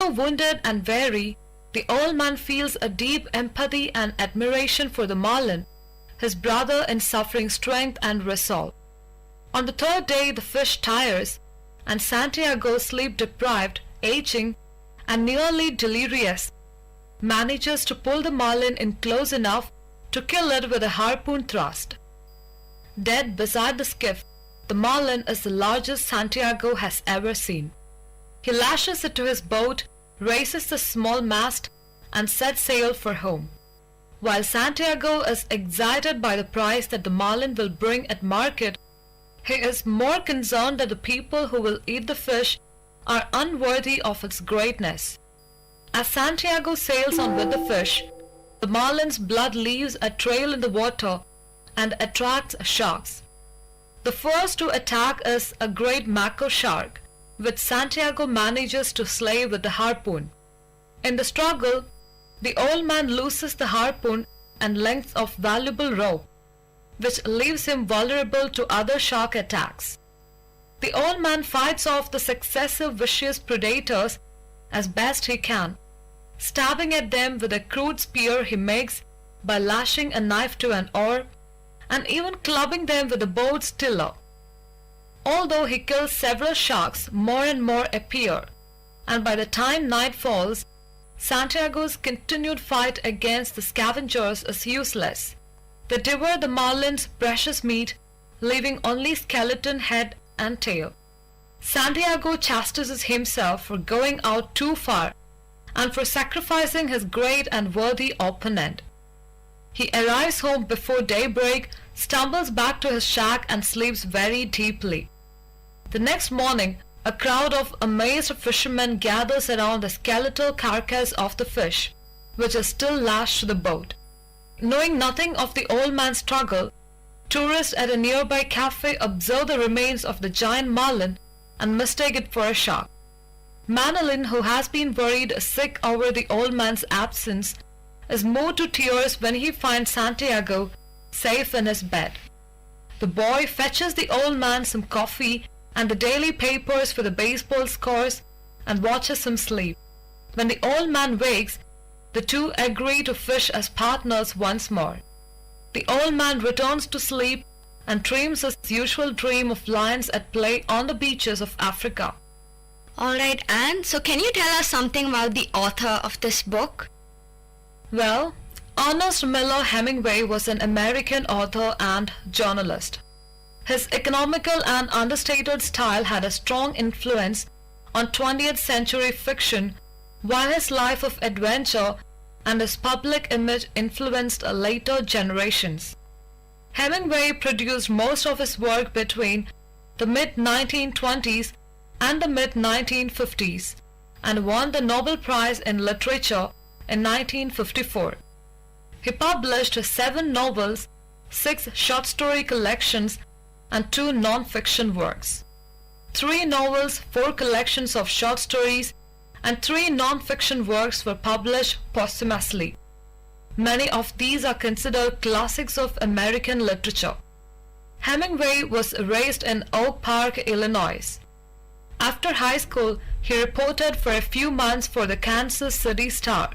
Although wounded and weary, the old man feels a deep empathy and admiration for the marlin, his brother in suffering strength and resolve. On the third day the fish tires, and Santiago, sleep-deprived, aging, and nearly delirious, manages to pull the marlin in close enough to kill it with a harpoon thrust. Dead beside the skiff, the marlin is the largest Santiago has ever seen. He lashes it to his boat, raises the small mast, and sets sail for home. While Santiago is excited by the price that the marlin will bring at market, he is more concerned that the people who will eat the fish are unworthy of its greatness. As Santiago sails on with the fish, the marlin's blood leaves a trail in the water and attracts sharks. The first to attack is a great mako shark, which Santiago manages to slay with the harpoon. In the struggle, the old man loses the harpoon and lengths of valuable rope, which leaves him vulnerable to other shark attacks. The old man fights off the successive vicious predators as best he can, stabbing at them with a crude spear he makes by lashing a knife to an oar, and even clubbing them with a boat's tiller. Although he kills several sharks, more and more appear, and by the time night falls, Santiago's continued fight against the scavengers is useless. They devour the marlin's precious meat, leaving only skeleton, head, and tail. Santiago chastises himself for going out too far and for sacrificing his great and worthy opponent. He arrives home before daybreak, stumbles back to his shack, and sleeps very deeply. The next morning, a crowd of amazed fishermen gathers around the skeletal carcass of the fish, which is still lashed to the boat. Knowing nothing of the old man's struggle, tourists at a nearby cafe observe the remains of the giant marlin and mistake it for a shark. Manolin, who has been worried sick over the old man's absence, is moved to tears when he finds Santiago safe in his bed. The boy fetches the old man some coffee and the daily papers for the baseball scores and watches him sleep. When the old man wakes, the two agree to fish as partners once more. The old man returns to sleep and dreams his usual dream of lions at play on the beaches of Africa. Alright, Anne, so can you tell us something about the author of this book? Well, Ernest Miller Hemingway was an American author and journalist. His economical and understated style had a strong influence on 20th century fiction, while his life of adventure and his public image influenced later generations. Hemingway produced most of his work between the mid-1920s and the mid-1950s and won the Nobel Prize in Literature in 1954. He published 7 novels, 6 short story collections, and 2 non-fiction works. 3 novels, 4 collections of short stories, and 3 non-fiction works were published posthumously. Many of these are considered classics of American literature. Hemingway was raised in Oak Park, Illinois. After high school, he reported for a few months for the Kansas City Star,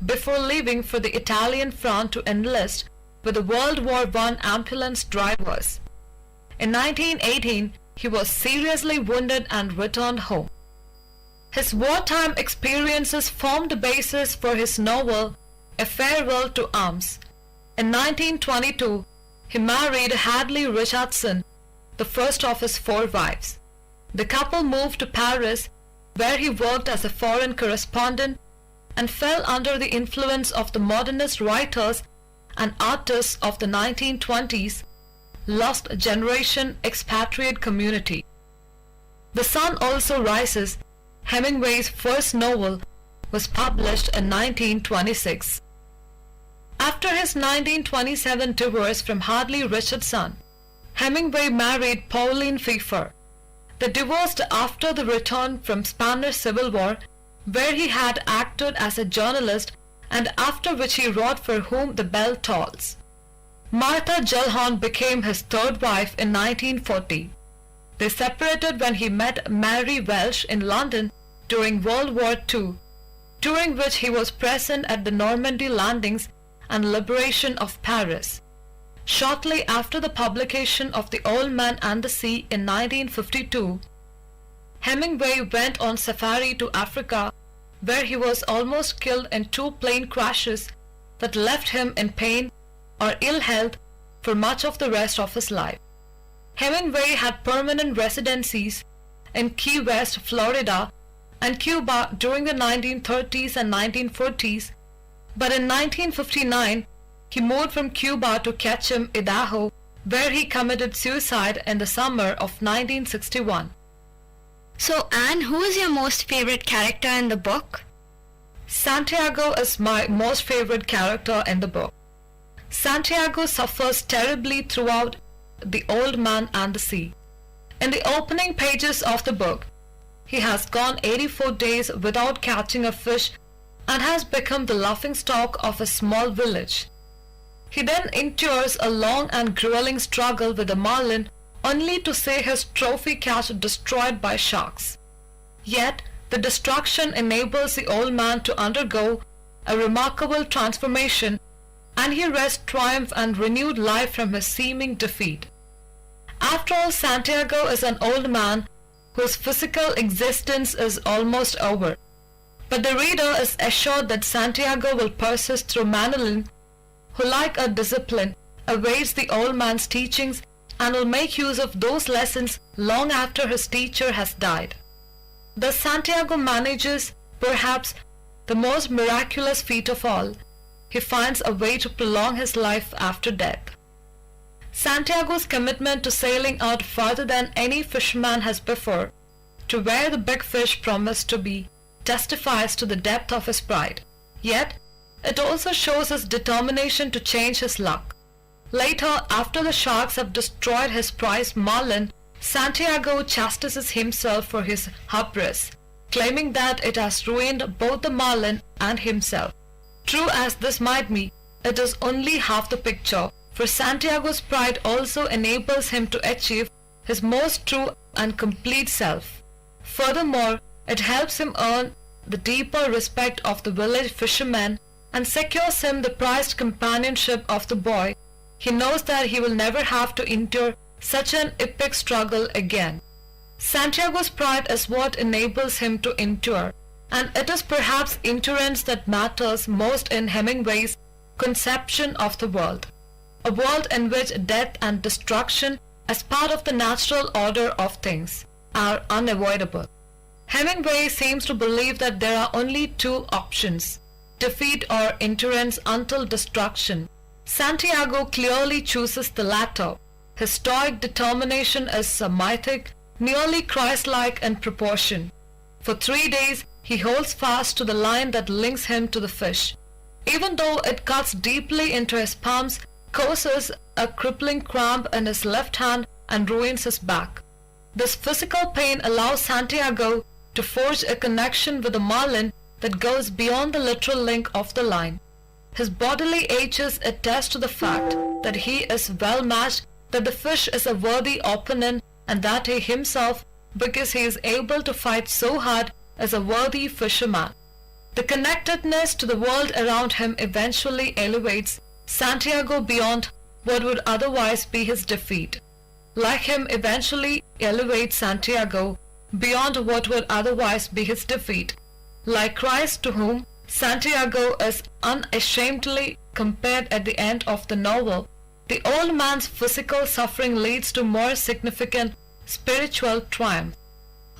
before leaving for the Italian front to enlist with the World War I ambulance drivers. In 1918, he was seriously wounded and returned home. His wartime experiences formed the basis for his novel, A Farewell to Arms. In 1922, he married Hadley Richardson, the first of his 4 wives. The couple moved to Paris, where he worked as a foreign correspondent and fell under the influence of the modernist writers and artists of the 1920s, lost generation expatriate community. The Sun Also Rises, Hemingway's first novel, was published in 1926. After his 1927 divorce from Hadley Richardson, Hemingway married Pauline Pfeiffer. They divorced after the return from Spanish Civil War, where he had acted as a journalist and after which he wrote For Whom the Bell Tolls. Martha Gellhorn became his 3rd wife in 1940. They separated when he met Mary Welsh in London during World War II, during which he was present at the Normandy landings and liberation of Paris. Shortly after the publication of The Old Man and the Sea in 1952, Hemingway went on safari to Africa, where he was almost killed in 2 plane crashes that left him in pain or ill health for much of the rest of his life. Hemingway had permanent residencies in Key West, Florida, and Cuba during the 1930s and 1940s, but in 1959 he moved from Cuba to Ketchum, Idaho, where he committed suicide in the summer of 1961. So, Anne, who is your most favorite character in the book? Santiago is my most favorite character in the book. Santiago suffers terribly throughout The Old Man and the Sea. In the opening pages of the book, he has gone 84 days without catching a fish and has become the laughingstock of a small village. He then endures a long and grueling struggle with a marlin, only to see his trophy catch destroyed by sharks. Yet, the destruction enables the old man to undergo a remarkable transformation, and he wrests triumph and renewed life from his seeming defeat. After all, Santiago is an old man whose physical existence is almost over. But the reader is assured that Santiago will persist through Manolin, who like a discipline awaits the old man's teachings and will make use of those lessons long after his teacher has died. Thus Santiago manages, perhaps, the most miraculous feat of all. He finds a way to prolong his life after death. Santiago's commitment to sailing out farther than any fisherman has before, to where the big fish promised to be, testifies to the depth of his pride. Yet, it also shows his determination to change his luck. Later, after the sharks have destroyed his prized marlin, Santiago chastises himself for his hubris, claiming that it has ruined both the marlin and himself. True as this might be, it is only half the picture, for Santiago's pride also enables him to achieve his most true and complete self. Furthermore, it helps him earn the deeper respect of the village fishermen and secures him the prized companionship of the boy. He knows that he will never have to endure such an epic struggle again. Santiago's pride is what enables him to endure, and it is perhaps endurance that matters most in Hemingway's conception of the world. A world in which death and destruction, as part of the natural order of things, are unavoidable. Hemingway seems to believe that there are only 2 options: defeat or endurance until destruction. Santiago clearly chooses the latter. His stoic determination is mythic, nearly Christ-like in proportion. For 3 days he holds fast to the line that links him to the fish. Even though it cuts deeply into his palms, causes a crippling cramp in his left hand and ruins his back. This physical pain allows Santiago to forge a connection with the marlin that goes beyond the literal link of the line. His bodily ages attest to the fact that he is well matched, that the fish is a worthy opponent, and that he himself, because he is able to fight so hard, is a worthy fisherman. The connectedness to the world around him eventually elevates Santiago beyond what would otherwise be his defeat. Like him eventually elevates Santiago beyond what would otherwise be his defeat. Like Christ, to whom Santiago is unashamedly compared at the end of the novel, the old man's physical suffering leads to more significant spiritual triumph.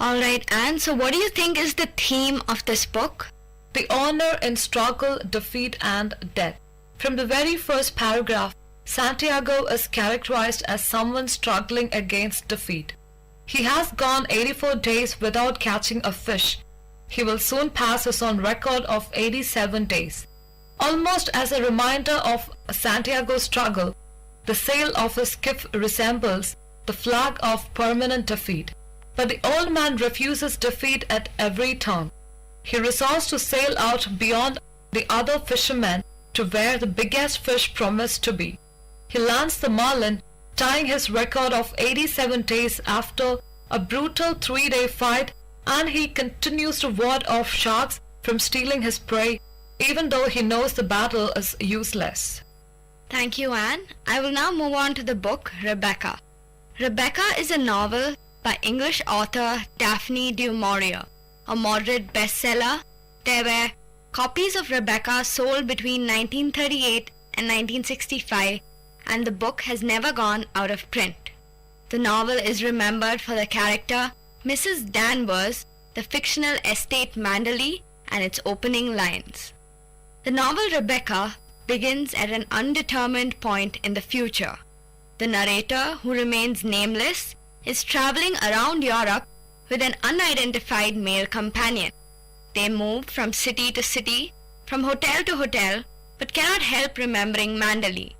Alright, Anne, so what do you think is the theme of this book? The honor in struggle, defeat, and death. From the very first paragraph, Santiago is characterized as someone struggling against defeat. He has gone 84 days without catching a fish. He will soon pass his own record of 87 days. Almost as a reminder of Santiago's struggle, the sail of his skiff resembles the flag of permanent defeat. But the old man refuses defeat at every turn. He resolves to sail out beyond the other fishermen to where the biggest fish promised to be. He lands the marlin, tying his record of 87 days after a brutal 3-day fight and he continues to ward off sharks from stealing his prey, even though he knows the battle is useless. Thank you, Anne. I will now move on to the book Rebecca. Rebecca is a novel by English author Daphne du Maurier, a moderate bestseller. There were copies of Rebecca sold between 1938 and 1965, and the book has never gone out of print. The novel is remembered for the character Mrs. Danvers, the fictional estate Manderley, and its opening lines. The novel Rebecca begins at an undetermined point in the future. The narrator, who remains nameless, is traveling around Europe with an unidentified male companion. They move from city to city, from hotel to hotel, but cannot help remembering Manderley,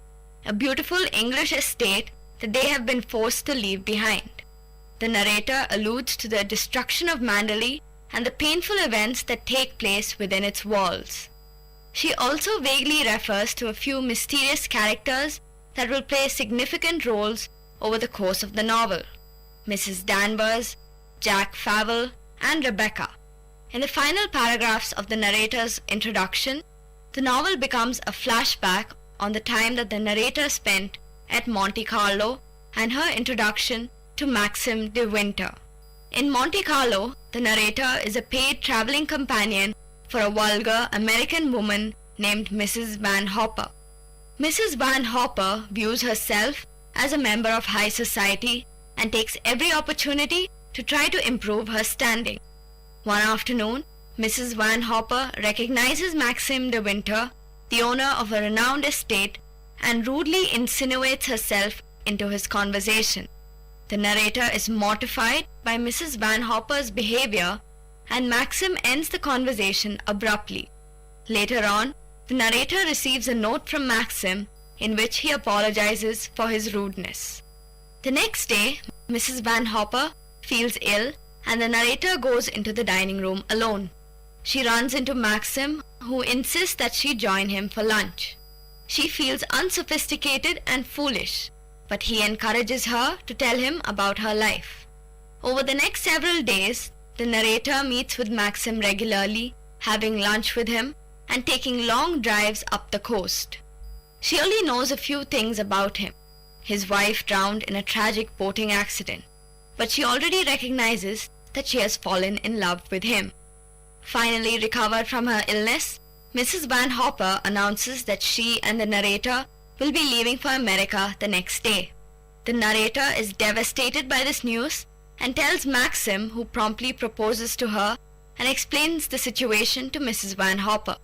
a beautiful English estate that they have been forced to leave behind. The narrator alludes to the destruction of Manderley and the painful events that take place within its walls. She also vaguely refers to a few mysterious characters that will play significant roles over the course of the novel: Mrs. Danvers, Jack Favell, and Rebecca. In the final paragraphs of the narrator's introduction, the novel becomes a flashback on the time that the narrator spent at Monte Carlo and her introduction to Maxim de Winter. In Monte Carlo, the narrator is a paid traveling companion for a vulgar American woman named Mrs. Van Hopper. Mrs. Van Hopper views herself as a member of high society and takes every opportunity to try to improve her standing. One afternoon, Mrs. Van Hopper recognizes Maxim de Winter, the owner of a renowned estate, and rudely insinuates herself into his conversation. The narrator is mortified by Mrs. Van Hopper's behavior, and Maxim ends the conversation abruptly. Later on, the narrator receives a note from Maxim in which he apologizes for his rudeness. The next day, Mrs. Van Hopper feels ill, and the narrator goes into the dining room alone. She runs into Maxim, who insists that she join him for lunch. She feels unsophisticated and foolish, but he encourages her to tell him about her life. Over the next several days, the narrator meets with Maxim regularly, having lunch with him and taking long drives up the coast. She only knows a few things about him. His wife drowned in a tragic boating accident, but she already recognizes that she has fallen in love with him. Finally recovered from her illness, Mrs. Van Hopper announces that she and the narrator will be leaving for America the next day. The narrator is devastated by this news and tells Maxim, who promptly proposes to her and explains the situation to Mrs. Van Hopper.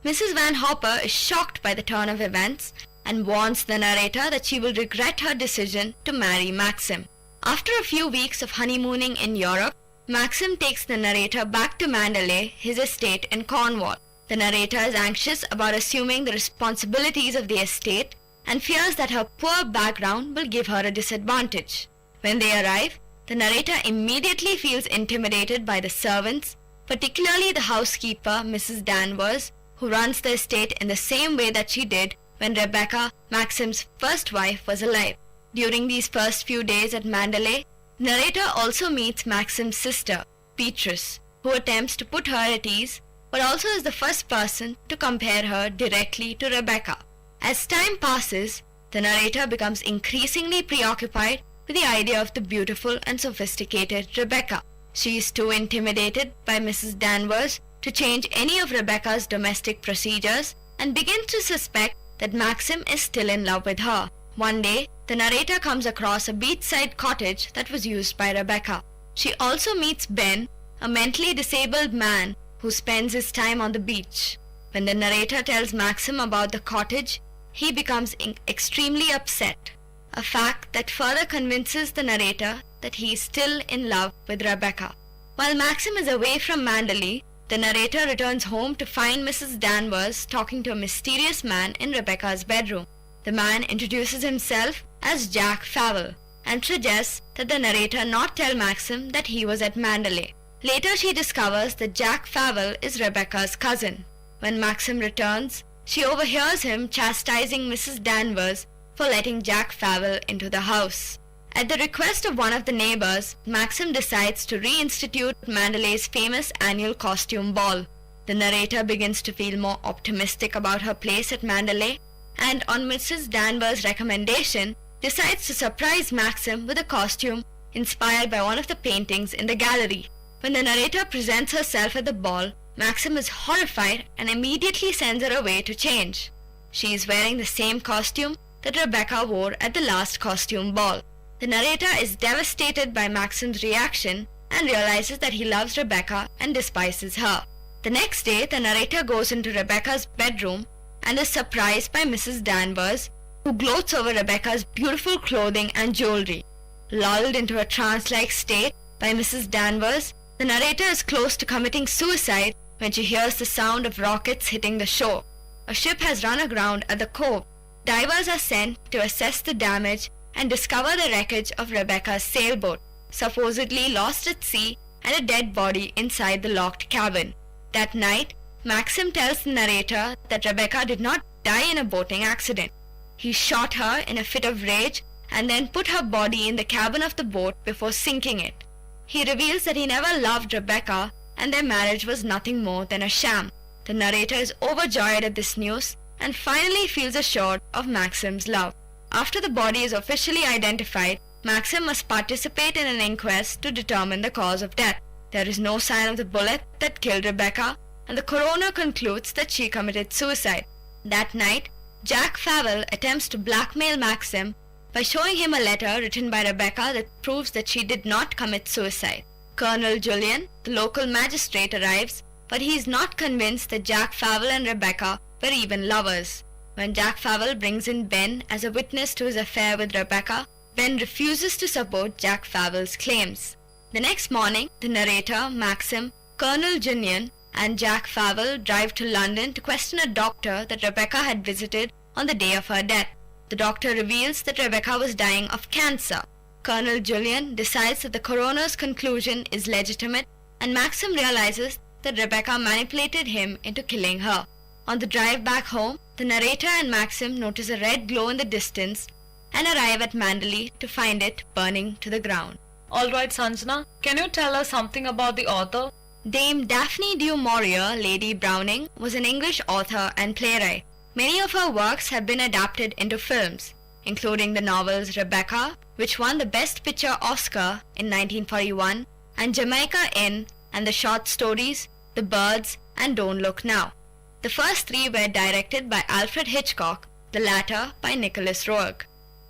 Mrs. Van Hopper is shocked by the turn of events and warns the narrator that she will regret her decision to marry Maxim. After a few weeks of honeymooning in Europe, Maxim takes the narrator back to Mandalay, his estate in Cornwall. The narrator is anxious about assuming the responsibilities of the estate and fears that her poor background will give her a disadvantage. When they arrive, the narrator immediately feels intimidated by the servants, particularly the housekeeper, Mrs. Danvers, who runs the estate in the same way that she did when Rebecca, Maxim's first wife, was alive. During these first few days at Mandalay, the narrator also meets Maxim's sister, Beatrice, who attempts to put her at ease, but also is the first person to compare her directly to Rebecca. As time passes, the narrator becomes increasingly preoccupied with the idea of the beautiful and sophisticated Rebecca. She is too intimidated by Mrs. Danvers to change any of Rebecca's domestic procedures and begins to suspect that Maxim is still in love with her. One day, the narrator comes across a beachside cottage that was used by Rebecca. She also meets Ben, a mentally disabled man who spends his time on the beach. When the narrator tells Maxim about the cottage, he becomes extremely upset, a fact that further convinces the narrator that he is still in love with Rebecca. While Maxim is away from Mandalay, the narrator returns home to find Mrs. Danvers talking to a mysterious man in Rebecca's bedroom. The man introduces himself as Jack Favell and suggests that the narrator not tell Maxim that he was at Mandalay. Later she discovers that Jack Favell is Rebecca's cousin. When Maxim returns, she overhears him chastising Mrs. Danvers for letting Jack Favell into the house. At the request of one of the neighbors, Maxim decides to reinstitute Mandalay's famous annual costume ball. The narrator begins to feel more optimistic about her place at Mandalay, and on Mrs. Danvers' recommendation, decides to surprise Maxim with a costume inspired by one of the paintings in the gallery. When the narrator presents herself at the ball, Maxim is horrified and immediately sends her away to change. She is wearing the same costume that Rebecca wore at the last costume ball. The narrator is devastated by Maxim's reaction and realizes that he loves Rebecca and despises her. The next day, the narrator goes into Rebecca's bedroom and is surprised by Mrs. Danvers, who gloats over Rebecca's beautiful clothing and jewelry. Lulled into a trance-like state by Mrs. Danvers, the narrator is close to committing suicide when she hears the sound of rockets hitting the shore. A ship has run aground at the cove. Divers are sent to assess the damage and discover the wreckage of Rebecca's sailboat, supposedly lost at sea, and a dead body inside the locked cabin. That night, Maxim tells the narrator that Rebecca did not die in a boating accident. He shot her in a fit of rage and then put her body in the cabin of the boat before sinking it. He reveals that he never loved Rebecca and their marriage was nothing more than a sham. The narrator is overjoyed at this news and finally feels assured of Maxim's love. After the body is officially identified, Maxim must participate in an inquest to determine the cause of death. There is no sign of the bullet that killed Rebecca, and the coroner concludes that she committed suicide. That night, Jack Favell attempts to blackmail Maxim by showing him a letter written by Rebecca that proves that she did not commit suicide. Colonel Julian, the local magistrate, arrives, but he is not convinced that Jack Favell and Rebecca were even lovers. When Jack Favell brings in Ben as a witness to his affair with Rebecca, Ben refuses to support Jack Favell's claims. The next morning, the narrator, Maxim, Colonel Julian, and Jack Favell drive to London to question a doctor that Rebecca had visited on the day of her death. The doctor reveals that Rebecca was dying of cancer. Colonel Julian decides that the coroner's conclusion is legitimate, and Maxim realizes that Rebecca manipulated him into killing her. On the drive back home, the narrator and Maxim notice a red glow in the distance and arrive at Mandalay to find it burning to the ground. Alright, Sanjana, can you tell us something about the author? Dame Daphne du Maurier, Lady Browning, was an English author and playwright. Many of her works have been adapted into films, including the novels Rebecca, which won the Best Picture Oscar in 1941, and Jamaica Inn, and the short stories The Birds and Don't Look Now. The first three were directed by Alfred Hitchcock, the latter by Nicholas Roeg.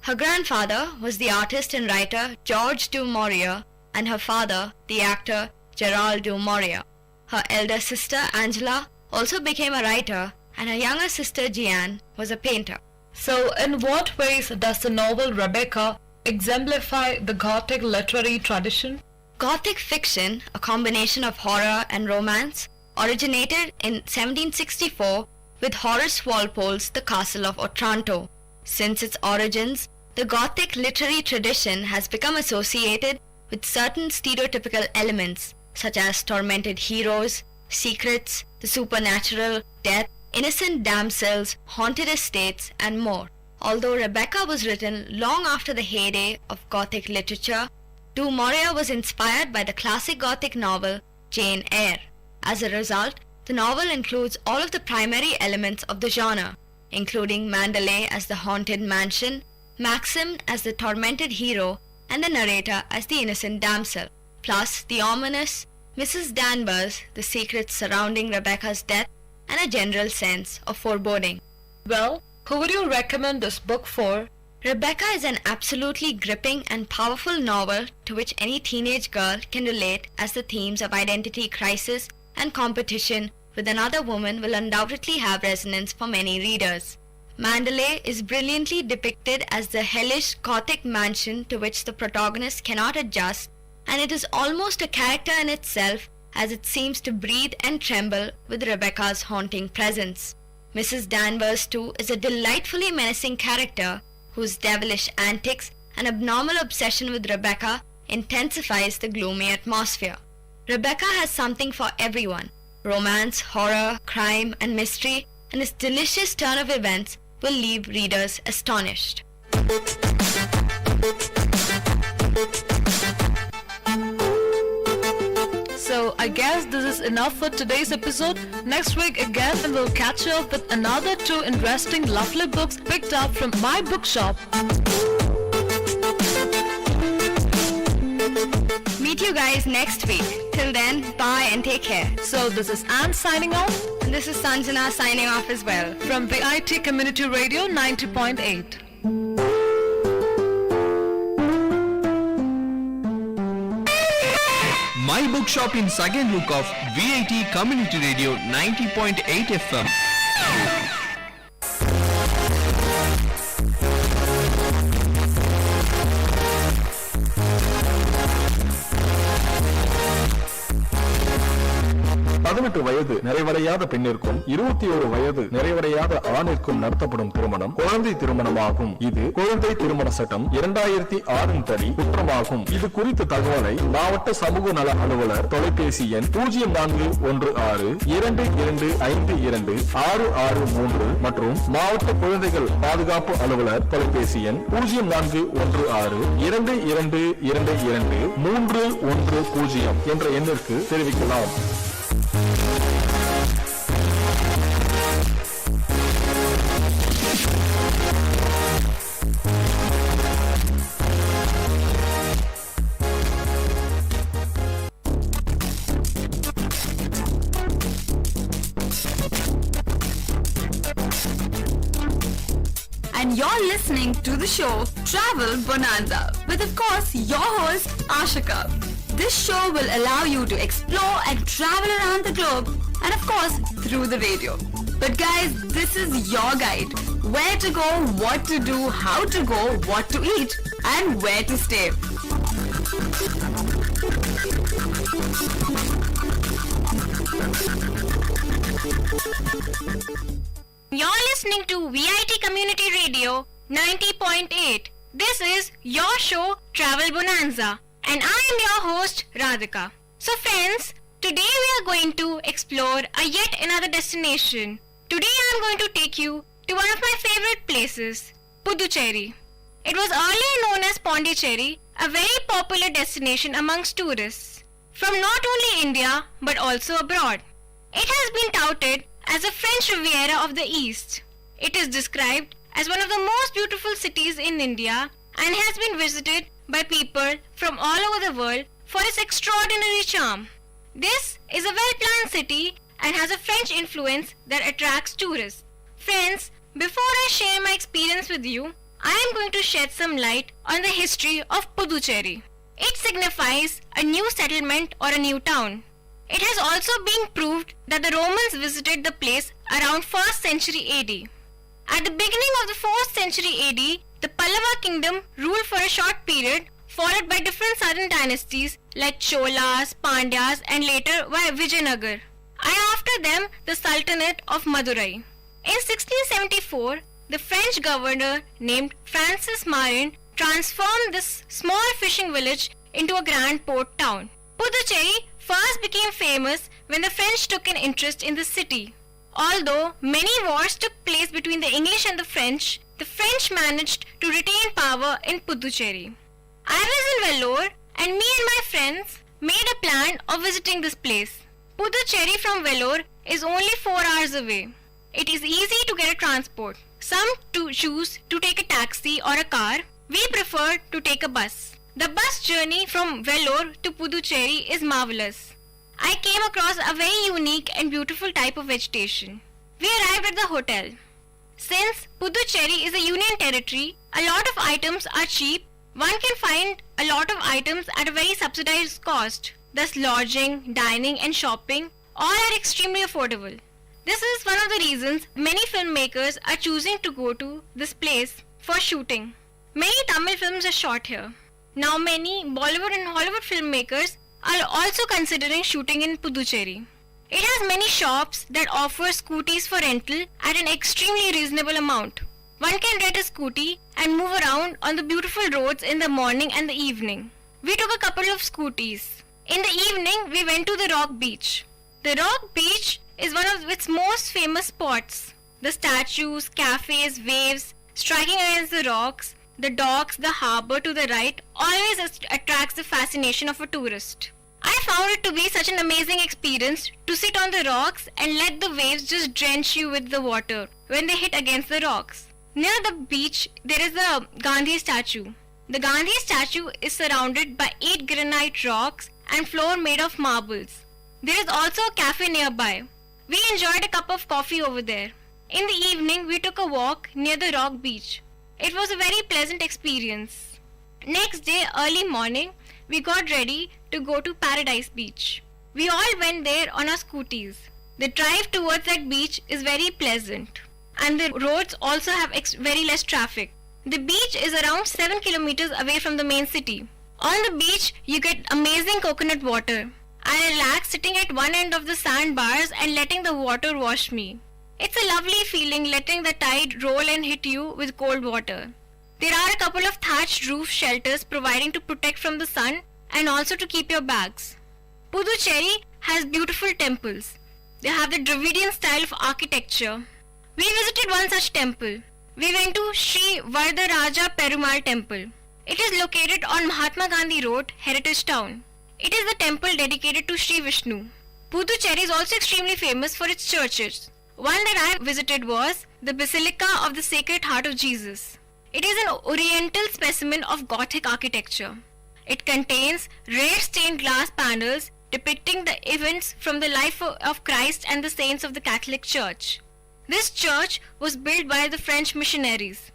Her grandfather was the artist and writer George du Maurier, and her father, the actor Gerald du Maurier. Her elder sister Angela also became a writer, and her younger sister Jeanne was a painter. So, in what ways does the novel Rebecca exemplify the Gothic literary tradition? Gothic fiction, a combination of horror and romance, originated in 1764 with Horace Walpole's The Castle of Otranto. Since its origins, the Gothic literary tradition has become associated with certain stereotypical elements such as tormented heroes, secrets, the supernatural, death, innocent damsels, haunted estates, and more. Although Rebecca was written long after the heyday of Gothic literature, du Maurier was inspired by the classic Gothic novel Jane Eyre. As a result, the novel includes all of the primary elements of the genre, including Mandalay as the haunted mansion, Maxim as the tormented hero, and the narrator as the innocent damsel, plus the ominous Mrs. Danvers, the secrets surrounding Rebecca's death, and a general sense of foreboding. Well, who would you recommend this book for? Rebecca is an absolutely gripping and powerful novel to which any teenage girl can relate, as the themes of identity crisis and competition with another woman will undoubtedly have resonance for many readers. Mandalay is brilliantly depicted as the hellish Gothic mansion to which the protagonist cannot adjust, and it is almost a character in itself as it seems to breathe and tremble with Rebecca's haunting presence. Mrs. Danvers too is a delightfully menacing character whose devilish antics and abnormal obsession with Rebecca intensifies the gloomy atmosphere. Rebecca has something for everyone: romance, horror, crime, and mystery, and its delicious turn of events will leave readers astonished. So I guess this is enough for today's episode. Next week again we'll catch you up with another 2 interesting lovely books picked up from my bookshop. Meet you guys next week. Till then, bye and take care. So this is Anne signing off And this is Sanjana signing off as well. from VIT Community Radio 90.8. My Bookshop in second look of VIT Community Radio 90.8 FM. வயது நிறைவடையாத பெண்ணிற்கும் 21 வயது நிறைவடையாத ஆணிற்கும் நடத்தப்படும் திருமணம் குழந்தை திருமணமாகும். இது குழந்தை திருமண சட்டம் 2006 படி குற்றமாகும். இது குறித்த தகவலை மாவட்ட சமூக நல அலுவலர் தொலைபேசி எண் 041622526663 மற்றும் மாவட்ட குழந்தைகள் பாதுகாப்பு அலுவலர் தொலைபேசி எண் 041622223110 என்ற எண்ணிற்கு தெரிவிக்கலாம். And you're listening to the show Travel Bonanza with, of course, your host Ashika. This show will allow you to explore and travel around the globe and, of course, through the radio. But guys, this is your guide. Where to go, what to do, how to go, what to eat, and where to stay. You're listening to VIT Community Radio 90.8. This is your show Travel Bonanza and I am your host Radhika. So friends, today we are going to explore a yet another destination. Today I am going to take you to one of my favorite places, Puducherry. It was earlier known as Pondicherry, a very popular destination amongst tourists from not only India but also abroad. It has been touted as a French Riviera of the East. It is described as one of the most beautiful cities in India and has been visited by people from all over the world for its extraordinary charm. This is a well-planned city and has a French influence that attracts tourists. Friends, before I share my experience with you, I am going to shed some light on the history of Puducherry. It signifies a new settlement or a new town. It has also been proved that the Romans visited the place around 1st century AD. At the beginning of the 4th century AD, the Pallava kingdom ruled for a short period, followed by different southern dynasties like Cholas, Pandyas and later by Vijayanagar, and after them the Sultanate of Madurai. In 1674, the French governor named Francis Marin transformed this small fishing village into a grand port town. Puducherry first became famous when the French took an interest in the city. Although many wars took place between the English and the French managed to retain power in Puducherry. I was in Vellore and me and my friends made a plan of visiting this place. Puducherry from Vellore is only 4 hours away. It is easy to get a transport. Some choose to take a taxi or a car. We prefer to take a bus. The bus journey from Vellore to Puducherry is marvelous. I came across a very unique and beautiful type of vegetation. We arrived at the hotel. Since Puducherry is a union territory, a lot of items are cheap. One can find a lot of items at a very subsidized cost. Thus lodging, dining and shopping all are extremely affordable. This is one of the reasons many filmmakers are choosing to go to this place for shooting. Many Tamil films are shot here. Now many Bollywood and Hollywood filmmakers are also considering shooting in Puducherry. It has many shops that offer scooties for rental at an extremely reasonable amount. One can rent a scooty and move around on the beautiful roads in the morning and the evening. We took a couple of scooties. In the evening, we went to the Rock Beach. The Rock Beach is one of its most famous spots. The statues, cafes, waves striking against the rocks The docks, the harbour to the right always attracts the fascination of a tourist. I found it to be such an amazing experience to sit on the rocks and let the waves just drench you with the water when they hit against the rocks. Near the beach, there is the Gandhi statue. The Gandhi statue is surrounded by 8 granite rocks and floor made of marbles. There is also a cafe nearby. We enjoyed a cup of coffee over there. In the evening, we took a walk near the rock beach. It was a very pleasant experience. Next day, early morning, we got ready to go to Paradise Beach. We all went there on our scooties. The drive towards that beach is very pleasant, and the roads also have very less traffic. The beach is around 7 kilometers away from the main city. On the beach, you get amazing coconut water. I relaxed sitting at one end of the sandbars and letting the water wash me. It's a lovely feeling letting the tide roll and hit you with cold water. There are a couple of thatched roof shelters providing to protect from the sun and also to keep your bags. Puducherry has beautiful temples. They have the Dravidian style of architecture. We visited one such temple. We went to Sri Varadaraja Perumal Temple. It is located on Mahatma Gandhi Road, Heritage Town. It is the temple dedicated to Sri Vishnu. Puducherry is also extremely famous for its churches. One that I visited was the Basilica of the Sacred Heart of Jesus. It is an oriental specimen of Gothic architecture. It contains rare stained glass panels depicting the events from the life of Christ and the saints of the Catholic Church. This church was built by the French missionaries.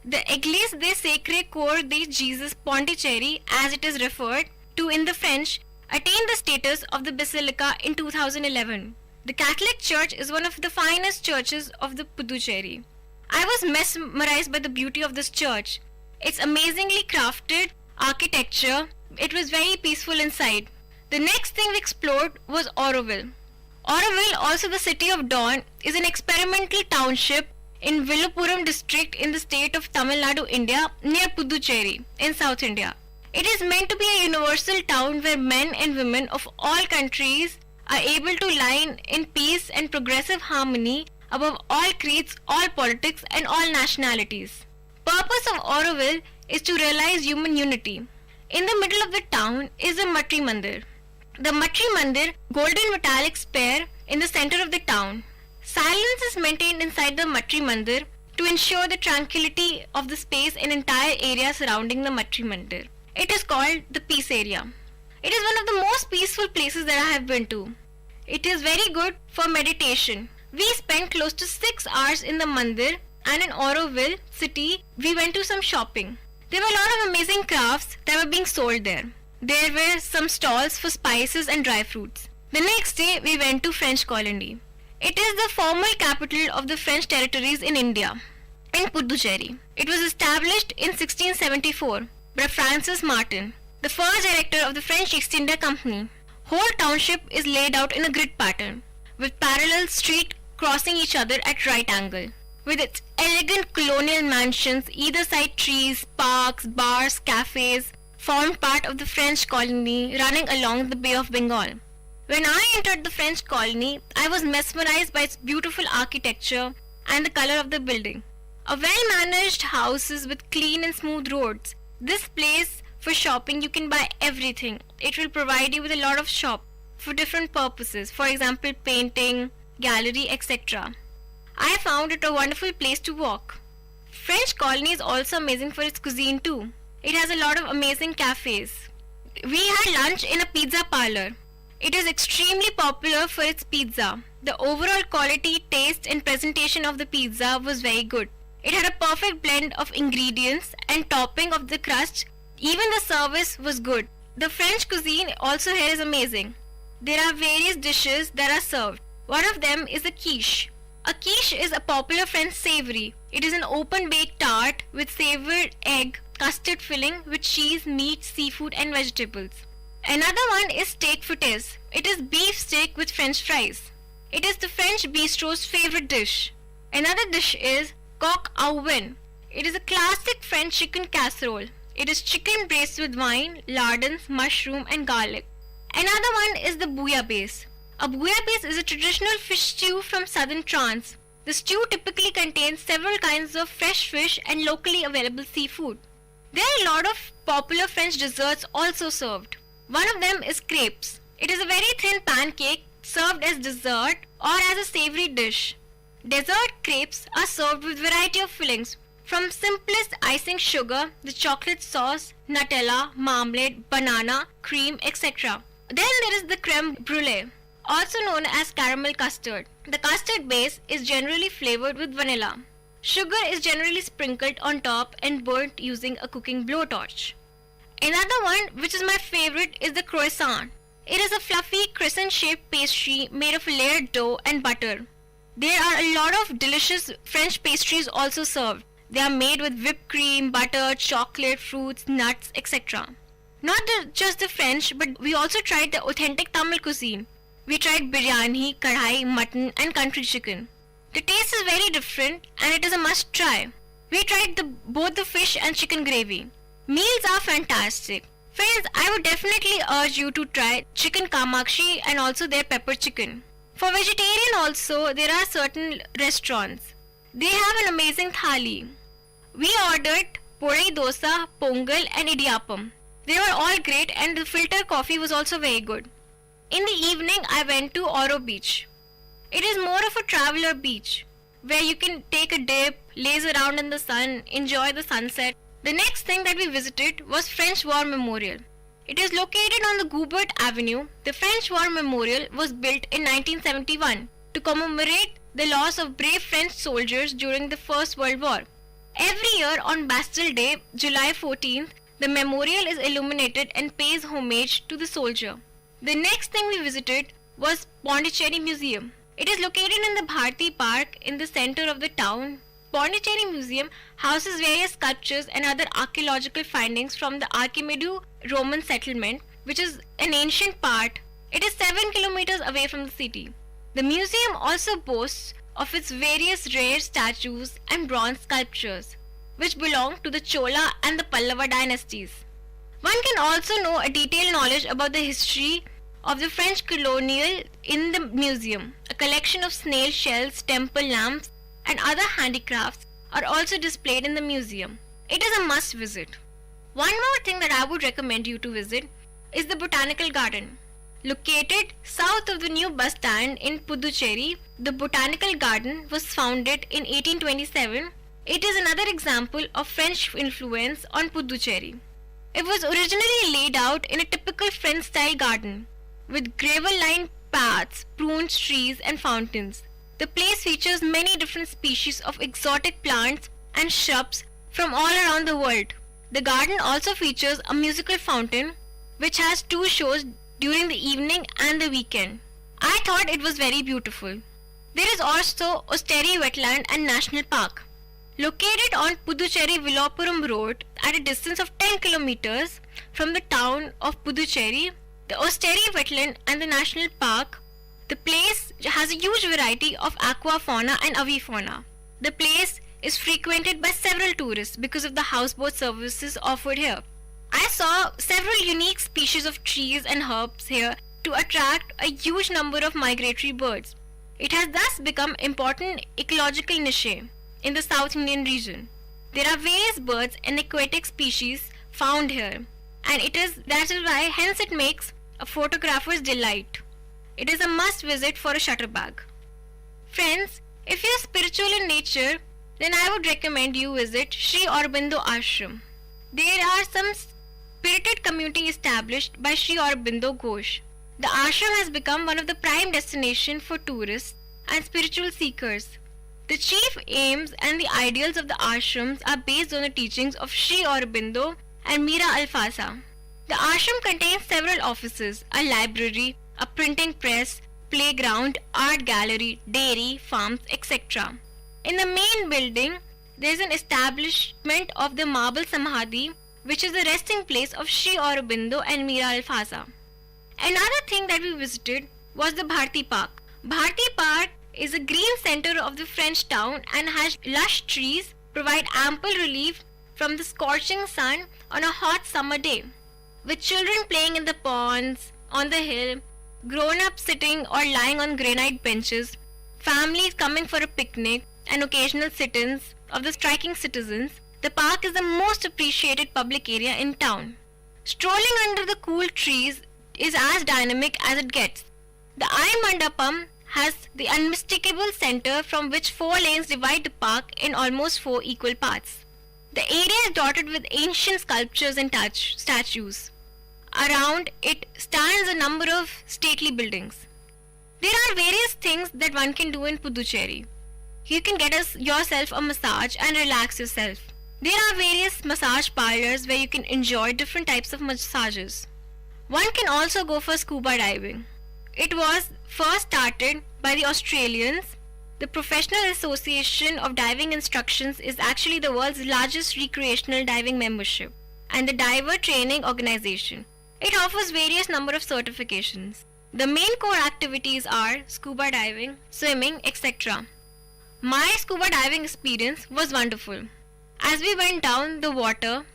The Église des Sacré Coeur de Jesus Pondicherry, as it is referred to in the French, attained the status of the basilica in 2011. The Catholic Church is one of the finest churches of the Puducherry. I was mesmerized by the beauty of this church. Its amazingly crafted architecture. It was very peaceful inside. The next thing we explored was Auroville. Auroville, also the city of dawn, is an experimental township in Villupuram district in the state of Tamil Nadu, India, near Puducherry in South India. It is meant to be a universal town where men and women of all countries are able to lie in peace and progressive harmony above all creeds, all politics and all nationalities. Purpose of Auroville is to realize human unity. In the middle of the town is the Matri Mandir. The Matri Mandir, golden metallic sphere in the center of the town. Silence is maintained inside the Matri Mandir to ensure the tranquility of the space and entire area surrounding the Matri Mandir. It is called the Peace Area. It is one of the most peaceful places that I have been to. It is very good for meditation. We spent close to 6 hours in the Mandir, and in Auroville city we went to some shopping. There were a lot of amazing crafts that were being sold there. There were some stalls for spices and dry fruits. The next day we went to French colony. It is the former capital of the French territories in India, in Puducherry. It was established in 1674 by Francis Martin, the first director of the French East India Company. Whole township is laid out in a grid pattern, with parallel streets crossing each other at right angle. With its elegant colonial mansions, either side trees, parks, bars, cafes, formed part of the French colony running along the Bay of Bengal. When I entered the French colony, I was mesmerized by its beautiful architecture and the color of the building. A well-managed houses with clean and smooth roads. This place for shopping, you can buy everything. It will provide you with a lot of shop for different purposes. For example, painting, gallery, etc. I found it a wonderful place to walk. French colony is also amazing for its cuisine too. It has a lot of amazing cafes. We had lunch in a pizza parlor. It is extremely popular for its pizza. The overall quality, taste and presentation of the pizza was very good. It had a perfect blend of ingredients and topping of the crust. Even the service was good. The French cuisine also here is amazing. There are various dishes that are served. One of them is a quiche. A quiche is a popular French savory. It is an open-baked tart with savored egg, custard filling with cheese, meat, seafood and vegetables. Another one is steak frites. It is beef steak with French fries. It is the French bistro's favorite dish. Another dish is coq au vin. It is a classic French chicken casserole. It is chicken braised with wine, lardons, mushroom and garlic. Another one is the bouillabaisse. A bouillabaisse is a traditional fish stew from southern France. The stew typically contains several kinds of fresh fish and locally available seafood. There are a lot of popular French desserts also served. One of them is crepes. It is a very thin pancake served as dessert or as a savory dish. Dessert crepes are served with variety of fillings, from simplest icing sugar, the chocolate sauce, Nutella, marmalade, banana, cream, etc. Then there is the creme brulee, also known as caramel custard. The custard base is generally flavored with vanilla. Sugar is generally sprinkled on top and burnt using a cooking blowtorch. Another one, which is my favorite, is the croissant. It is a fluffy crescent-shaped pastry made of layered dough and butter. There are a lot of delicious French pastries also served. They are made with whipped cream, butter, chocolate, fruits, nuts, etc. Not just the French, but we also tried the authentic Tamil cuisine. We tried biryani, kadhai, mutton and country chicken. The taste is very different and it is a must try. We tried both the fish and chicken gravy. Meals are fantastic. Friends, I would definitely urge you to try chicken kamakshi and also their pepper chicken. For vegetarian also, there are certain restaurants. They have an amazing thali. We ordered pori dosa, pongal and idiyappam. They were all great and the filter coffee was also very good. In the evening, I went to Oro Beach. It is more of a traveler beach where you can take a dip, laze around in the sun, enjoy the sunset. The next thing that we visited was French War Memorial. It is located on the Goubert Avenue. The French War Memorial was built in 1971 to commemorate the loss of brave French soldiers during the First World War. Every year on Bastille Day, July 14th, the memorial is illuminated and pays homage to the soldier. The next thing we visited was Pondicherry Museum. It is located in the Bharti Park in the center of the town. Pondicherry Museum houses various sculptures and other archaeological findings from the Archimedu Roman settlement, which is an ancient part. It is 7 kilometers away from the city. The museum also boasts of its various rare statues and bronze sculptures, which belong to the Chola and the Pallava dynasties. One can also know a detailed knowledge about the history of the French colonial in the museum. A collection of snail shells, temple lamps, and other handicrafts are also displayed in the museum. It is a must visit. One more thing that I would recommend you to visit is the Botanical Garden. Located south of the new bus stand in Puducherry, the Botanical Garden was founded in 1827. It is another example of French influence on Puducherry. It was originally laid out in a typical French-style garden, with gravel-lined paths, pruned trees and fountains. The place features many different species of exotic plants and shrubs from all around the world. The garden also features a musical fountain, which has 2 shows during the evening and the weekend. I thought it was very beautiful. There is also Osteri Wetland and National Park. Located on Puducherry Villupuram Road at a distance of 10 kilometers from the town of Puducherry, the Osteri Wetland and the National Park, the place has a huge variety of aquafauna and avifauna. The place is frequented by several tourists because of the houseboat services offered here. I saw several unique species of trees and herbs here to attract a huge number of migratory birds. It has thus become important ecological niche in the South Indian region. There are various birds and aquatic species found here, and that is why hence it makes a photographer's delight. It is a must visit for a shutterbug. Friends, if you are spiritual in nature, then I would recommend you visit Sri Aurobindo Ashram. There are some spirited community established by Sri Aurobindo Ghosh. The ashram has become one of the prime destinations for tourists and spiritual seekers. The chief aims and the ideals of the ashrams are based on the teachings of Sri Aurobindo and Mira Alfasa. The ashram contains several offices, a library, a printing press, playground, art gallery, dairy, farms, etc. In the main building, there is an establishment of the marble Samadhi, which is the resting place of Sri Aurobindo and Mira Alfasa. Another thing that we visited was the Bharti Park. Bharti Park is a green center of the French town and has lush trees provide ample relief from the scorching sun on a hot summer day. With children playing in the ponds, on the hill, grown-ups sitting or lying on granite benches, families coming for a picnic, and occasional sit-ins of the striking citizens, the park is the most appreciated public area in town. Strolling under the cool trees is as dynamic as it gets. The I Mandapam has the unmistakable center from which 4 lanes divide the park in almost 4 equal parts. The area is dotted with ancient sculptures and statues. Around it stands a number of stately buildings. There are various things that one can do in Puducherry. You can get yourself a massage and relax yourself. There are various massage parlors where you can enjoy different types of massages. One can also go for scuba diving. It was first started by the Australians. The Professional Association of Diving Instructions is actually the world's largest recreational diving membership and the diver training organization. It offers various number of certifications. The main core activities are scuba diving, swimming, etc. My scuba diving experience was wonderful. As we went down the water,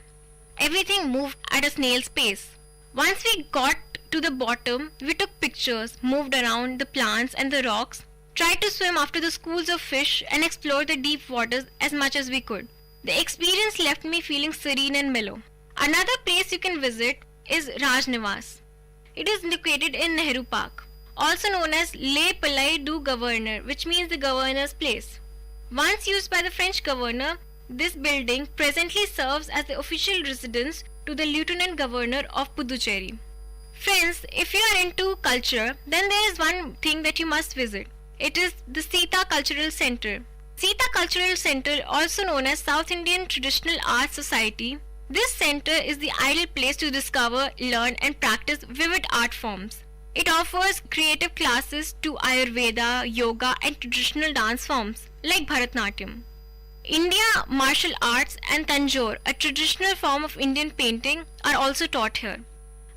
everything moved at a snail's pace. Once we got to the bottom, we took pictures, moved around the plants and the rocks, tried to swim after the schools of fish and explored the deep waters as much as we could. The experience left me feeling serene and mellow. Another place you can visit is Rajnivas. It is located in Nehru Park, also known as Le Palais du Gouverneur, which means the governor's place. Once used by the French governor, this building presently serves as the official residence to the Lieutenant Governor of Puducherry. Friends, if you are into culture, then there is one thing that you must visit. It is the Sita Cultural Center. Sita Cultural Center, also known as South Indian Traditional Arts Society, this center is the ideal place to discover, learn and practice vivid art forms. It offers creative classes to Ayurveda, yoga and traditional dance forms like Bharatnatyam. India martial arts and Tanjore, a traditional form of Indian painting, are also taught here.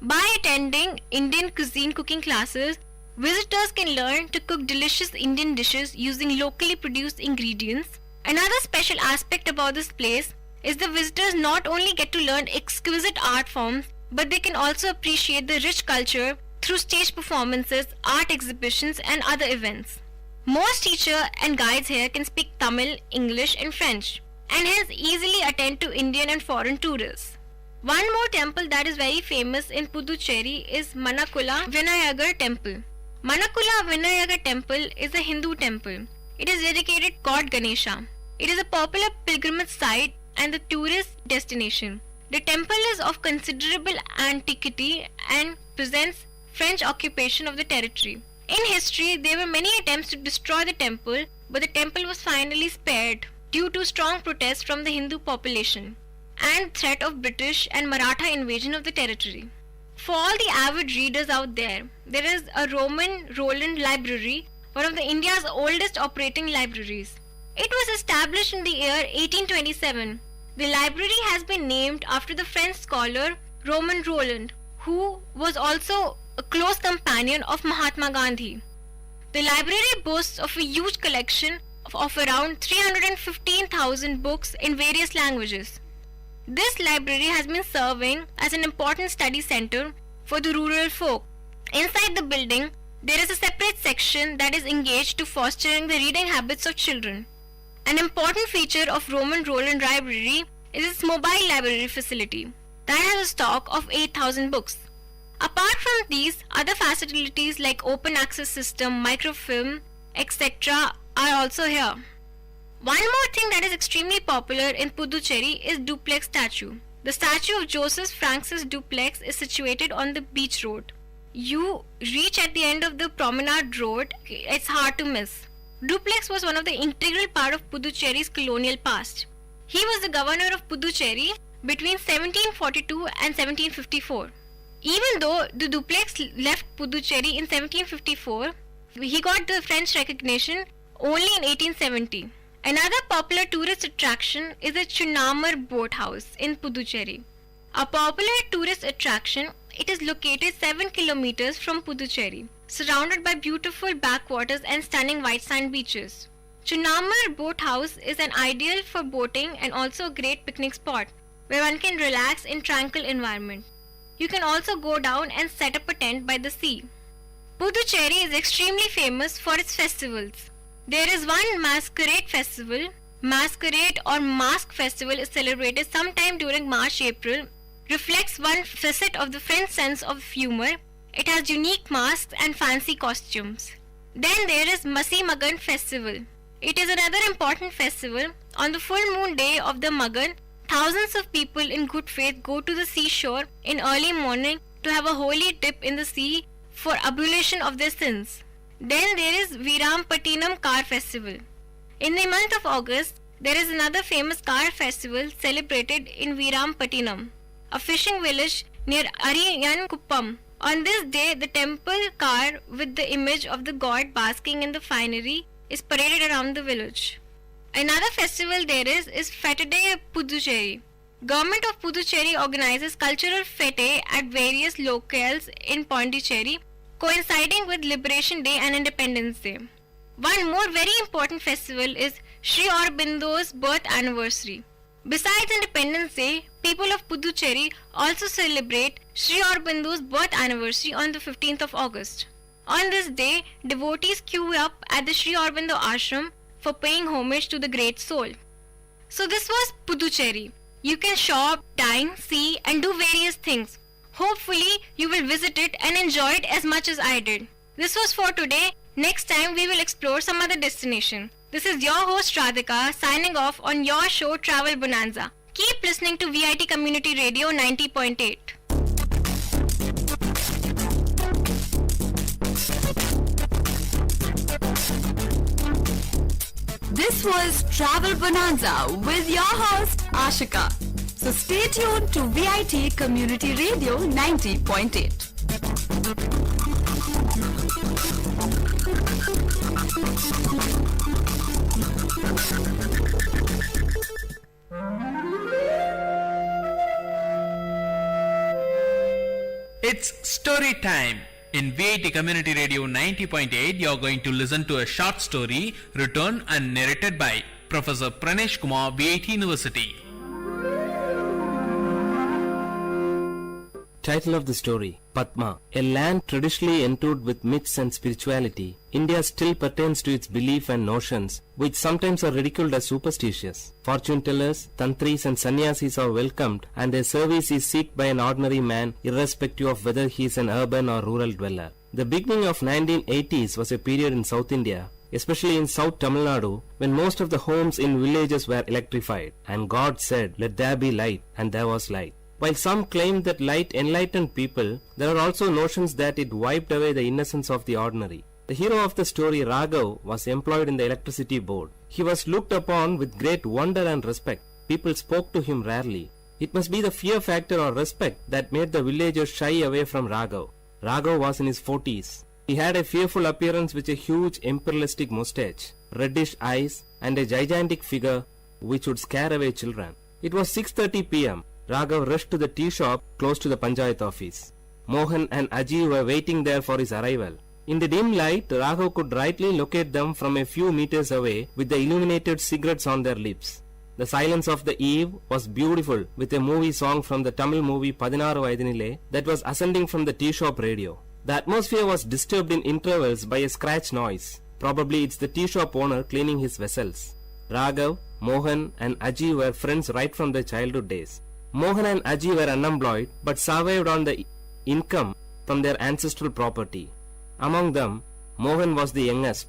By attending Indian cuisine cooking classes, visitors can learn to cook delicious Indian dishes using locally produced ingredients. Another special aspect about this place is the visitors not only get to learn exquisite art forms, but they can also appreciate the rich culture through stage performances, art exhibitions and other events. Most teachers and guides here can speak Tamil, English and French, and hence easily attend to Indian and foreign tourists. One more temple that is very famous in Puducherry is Manakula Vinayagar Temple. Manakula Vinayagar Temple is a Hindu temple. It is dedicated to God Ganesha. It is a popular pilgrimage site and the tourist destination. The temple is of considerable antiquity and presents French occupation of the territory. In history, there were many attempts to destroy the temple, but the temple was finally spared due to strong protests from the Hindu population and threat of British and Maratha invasion of the territory. For all the avid readers out there, there is a Roman Roland Library, one of India's oldest operating libraries. It was established in the year 1827. The library has been named after the French scholar Roman Roland, who was also a close companion of Mahatma Gandhi. The library boasts of a huge collection of around 315,000 books in various languages. This library has been serving as an important study center for the rural folk. Inside the building, there is a separate section that is engaged to fostering the reading habits of children. An important feature of Roman Roland Library is its mobile library facility that has a stock of 8,000 books. Apart from these, other facilities like open access system, microfilm, etc. are also here. One more thing that is extremely popular in Puducherry is Duplex statue. The statue of Joseph Francis Duplex is situated on the beach road. You reach at the end of the promenade road, it's hard to miss. Duplex was one of the integral part of Puducherry's colonial past. He was the governor of Puducherry between 1742 and 1754. Even though the Duplex left Puducherry in 1754, he got the French recognition only in 1870. Another popular tourist attraction is the Chunamar Boathouse in Puducherry. A popular tourist attraction, it is located 7 kilometers from Puducherry, surrounded by beautiful backwaters and stunning white sand beaches. Chunamar Boathouse is an ideal for boating and also a great picnic spot where one can relax in tranquil environment. You can also go down and set up a tent by the sea. Puducherry is extremely famous for its festivals. There is one masquerade festival. Masquerade or mask festival is celebrated sometime during March-April. Reflects one facet of the French sense of humor. It has unique masks and fancy costumes. Then there is Masi Magan festival. It is another important festival. On the full moon day of the Magan, thousands of people in good faith go to the seashore in early morning to have a holy dip in the sea for ablution of their sins. Then there is Virampattinam Car Festival. In the month of August, there is another famous car festival celebrated in Virampattinam, a fishing village near Ariyankuppam. On this day, the temple car with the image of the god basking in the finery is paraded around the village. Another festival there is Fete Day Puducherry. Government of Puducherry organizes cultural fete at various locales in Pondicherry, coinciding with Liberation Day and Independence Day. One more very important festival is Sri Aurobindo's birth anniversary. Besides Independence Day, people of Puducherry also celebrate Sri Aurobindo's birth anniversary on the 15th of August. On this day, devotees queue up at the Sri Aurobindo ashram for paying homage to the great soul. So this was Puducherry. You can shop, dine, see and do various things. Hopefully, you will visit it and enjoy it as much as I did. This was for today. Next time, we will explore some other destination. This is your host Radhika signing off on your show Travel Bonanza. Keep listening to VIT Community Radio 90.8. This was Travel Bonanza with your host Ashika. So stay tuned to VIT Community Radio 90.8. It's story time. In VIT Community Radio 90.8, you're going to listen to a short story written and narrated by Professor Pranesh Kumar, VIT University. Title of the story, Padma. A land traditionally endued with myths and spirituality, India still pertains to its belief and notions, which sometimes are ridiculed as superstitious. Fortune tellers, tantris and sannyasis are welcomed and their service is sought by an ordinary man irrespective of whether he is an urban or rural dweller. The beginning of 1980s was a period in South India, especially in South Tamil Nadu, when most of the homes in villages were electrified, and God said, "Let there be light," and there was light. While some claimed that light enlightened people, there are also notions that it wiped away the innocence of the ordinary. The hero of the story, Raghav, was employed in the electricity board. He was looked upon with great wonder and respect. People spoke to him rarely. It must be the fear factor or respect that made the villagers shy away from Raghav. Raghav was in his 40s. He had a fearful appearance with a huge imperialistic moustache, reddish eyes, and a gigantic figure which would scare away children. It was 6:30 p.m. Raghav rushed to the tea shop close to the Panchayat office. Mohan and Aji were waiting there for his arrival. In the dim light, Raghav could rightly locate them from a few meters away with the illuminated cigarettes on their lips. The silence of the eve was beautiful with a movie song from the Tamil movie Padinaru Vaidinile that was ascending from the tea shop radio. The atmosphere was disturbed in intervals by a scratch noise. Probably it's the tea shop owner cleaning his vessels. Raghav, Mohan and Aji were friends right from their childhood days. Mohan and Aji were unemployed but survived on the income from their ancestral property. Among them, Mohan was the youngest.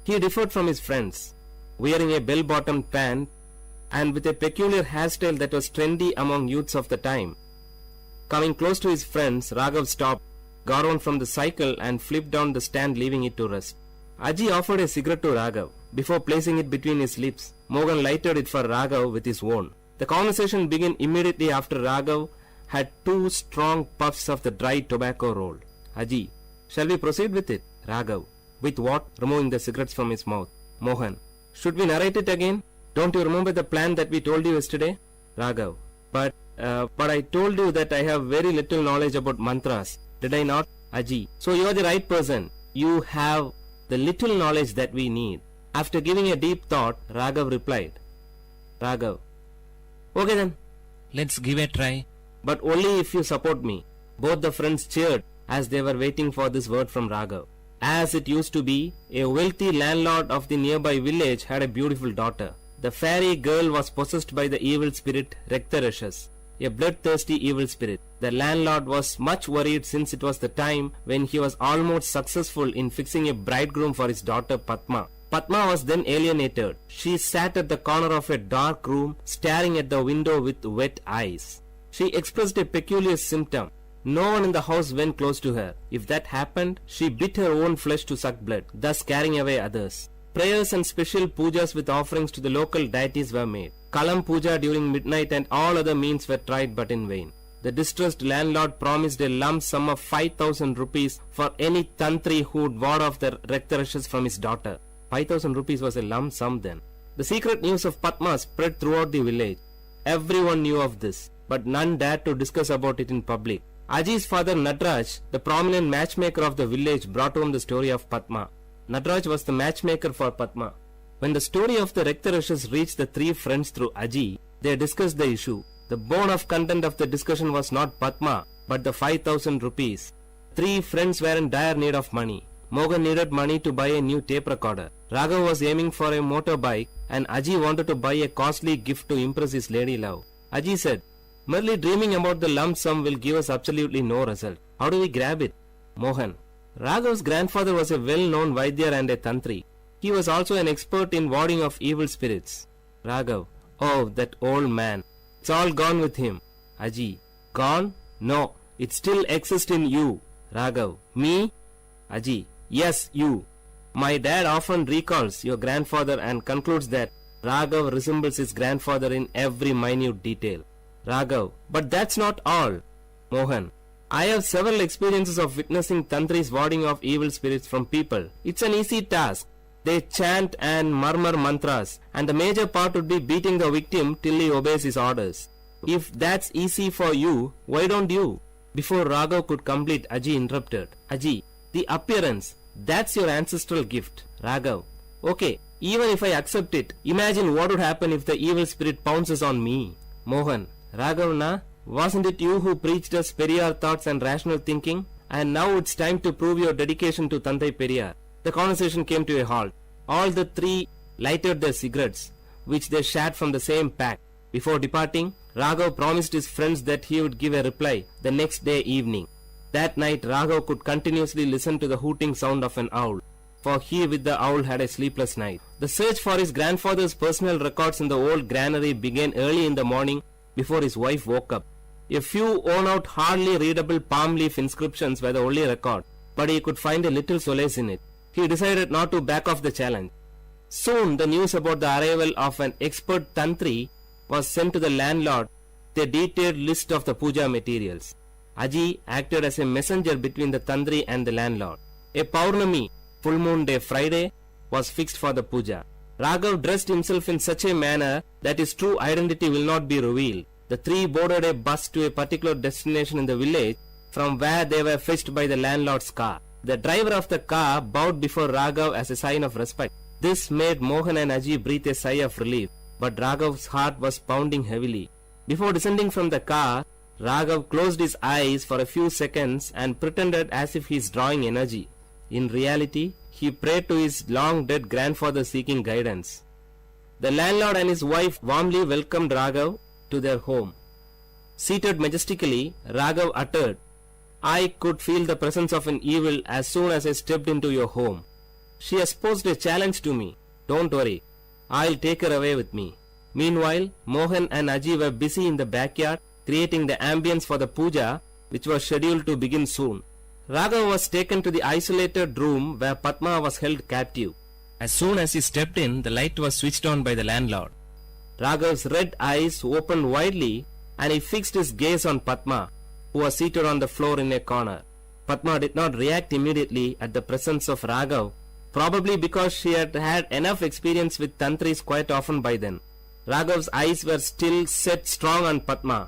He differed from his friends, wearing a bell-bottomed pant and with a peculiar hairstyle that was trendy among youths of the time. Coming close to his friends, Raghav stopped, got on from the cycle and flipped down the stand, leaving it to rest. Aji offered a cigarette to Raghav. Before placing it between his lips, Mohan lighted it for Raghav with his own. The conversation began immediately after Raghav had 2 strong puffs of the dry tobacco rolled. Aji, shall we proceed with it? Raghav, with what? Removing the cigarettes from his mouth. Mohan, should we narrate it again? Don't you remember the plan that we told you yesterday? Raghav, but I told you that I have very little knowledge about mantras. Did I not? Aji, so you are the right person. You have the little knowledge that we need. After giving a deep thought, Raghav replied. Raghav, okay then, let's give a try. But only if you support me. Both the friends cheered as they were waiting for this word from Raghav. As it used to be, a wealthy landlord of the nearby village had a beautiful daughter. The fairy girl was possessed by the evil spirit Raktarashas, a bloodthirsty evil spirit. The landlord was much worried since it was the time when he was almost successful in fixing a bridegroom for his daughter Padma. Padma was then alienated. She sat at the corner of a dark room, staring at the window with wet eyes. She expressed a peculiar symptom. No one in the house went close to her. If that happened, she bit her own flesh to suck blood, thus scaring away others. Prayers and special pujas with offerings to the local deities were made. Kalam puja during midnight and all other means were tried but in vain. The distressed landlord promised a lump sum of 5,000 rupees for any tantri who would ward off the Raktarashas from his daughter. 5,000 rupees was a lump sum then. The secret news of Padma spread throughout the village. Everyone knew of this, but none dared to discuss about it in public. Aji's father Natraj, the prominent matchmaker of the village, brought home the story of Padma. Natraj was the matchmaker for Padma. When the story of the Raktarashas reached the three friends through Aji, they discussed the issue. The bone of content of the discussion was not Padma, but the 5,000 rupees. Three friends were in dire need of money. Mohan needed money to buy a new tape recorder. Raghav was aiming for a motorbike, and Aji wanted to buy a costly gift to impress his lady love. Aji said, "Merely dreaming about the lump sum will give us absolutely no result. How do we grab it?" Mohan: Raghav's grandfather was a well-known Vaidyar and a Tantri. He was also an expert in warding off evil spirits. Raghav: Oh, that old man. It's all gone with him. Aji: Gone? No, it still exists in you. Raghav: Me? Aji: Yes, you. My dad often recalls your grandfather and concludes that Raghav resembles his grandfather in every minute detail. Raghav: But that's not all. Mohan: I have several experiences of witnessing tantris warding off evil spirits from people. It's an easy task. They chant and murmur mantras, and the major part would be beating the victim till he obeys his orders. If that's easy for you, why don't you? Before Raghav could complete, Aji interrupted. Aji: The appearance, that's your ancestral gift. Raghav: Okay, even if I accept it, imagine what would happen if the evil spirit pounces on me. Mohan: Raghav na, wasn't it you who preached us Periyar thoughts and rational thinking? And now it's time to prove your dedication to Tanthai Periyar. The conversation came to a halt. All the three lighted their cigarettes, which they shared from the same pack. Before departing, Raghav promised his friends that he would give a reply the next day evening. That night, Raghav could continuously listen to the hooting sound of an owl, for he with the owl had a sleepless night. The search for his grandfather's personal records in the old granary began early in the morning before his wife woke up. A few worn-out, hardly readable palm leaf inscriptions were the only record, but he could find a little solace in it. He decided not to back off the challenge. Soon, the news about the arrival of an expert tantri was sent to the landlord with a detailed list of the puja materials. Aji acted as a messenger between the tantri and the landlord. A Paurnami, full moon day Friday, was fixed for the puja. Raghav dressed himself in such a manner that his true identity will not be revealed. The three boarded a bus to a particular destination in the village, from where they were fetched by the landlord's car. The driver of the car bowed before Raghav as a sign of respect. This made Mohan and Aji breathe a sigh of relief, but Raghav's heart was pounding heavily. Before descending from the car, Raghav closed his eyes for a few seconds and pretended as if he is drawing energy. In reality, he prayed to his long-dead grandfather seeking guidance. The landlord and his wife warmly welcomed Raghav to their home. Seated majestically, Raghav uttered, "I could feel the presence of an evil as soon as I stepped into your home. She has posed a challenge to me. Don't worry, I'll take her away with me." Meanwhile, Mohan and Aji were busy in the backyard creating the ambience for the puja, which was scheduled to begin soon. Raghav was taken to the isolated room where Padma was held captive. As soon as he stepped in, the light was switched on by the landlord. Raghav's red eyes opened widely and he fixed his gaze on Padma, who was seated on the floor in a corner. Padma did not react immediately at the presence of Raghav, probably because she had had enough experience with tantris quite often by then. Raghav's eyes were still set strong on Padma.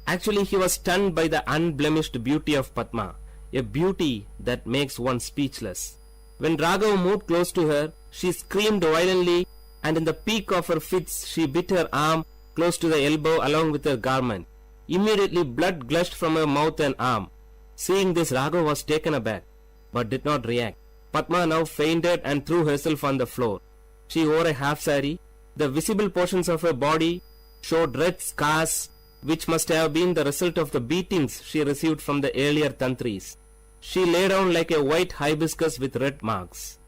Actually, he was stunned by the unblemished beauty of Padma, a beauty that makes one speechless. When Raghav moved close to her, she screamed violently, and in the peak of her fits she bit her arm close to the elbow along with her garment. Immediately blood gushed from her mouth and arm. Seeing this, Raghav was taken aback, but did not react. Padma now fainted and threw herself on the floor. She wore a half sari. The visible portions of her body showed red scars which must have been the result of the beatings she received from the earlier tantris. She lay down like a white hibiscus with red marks.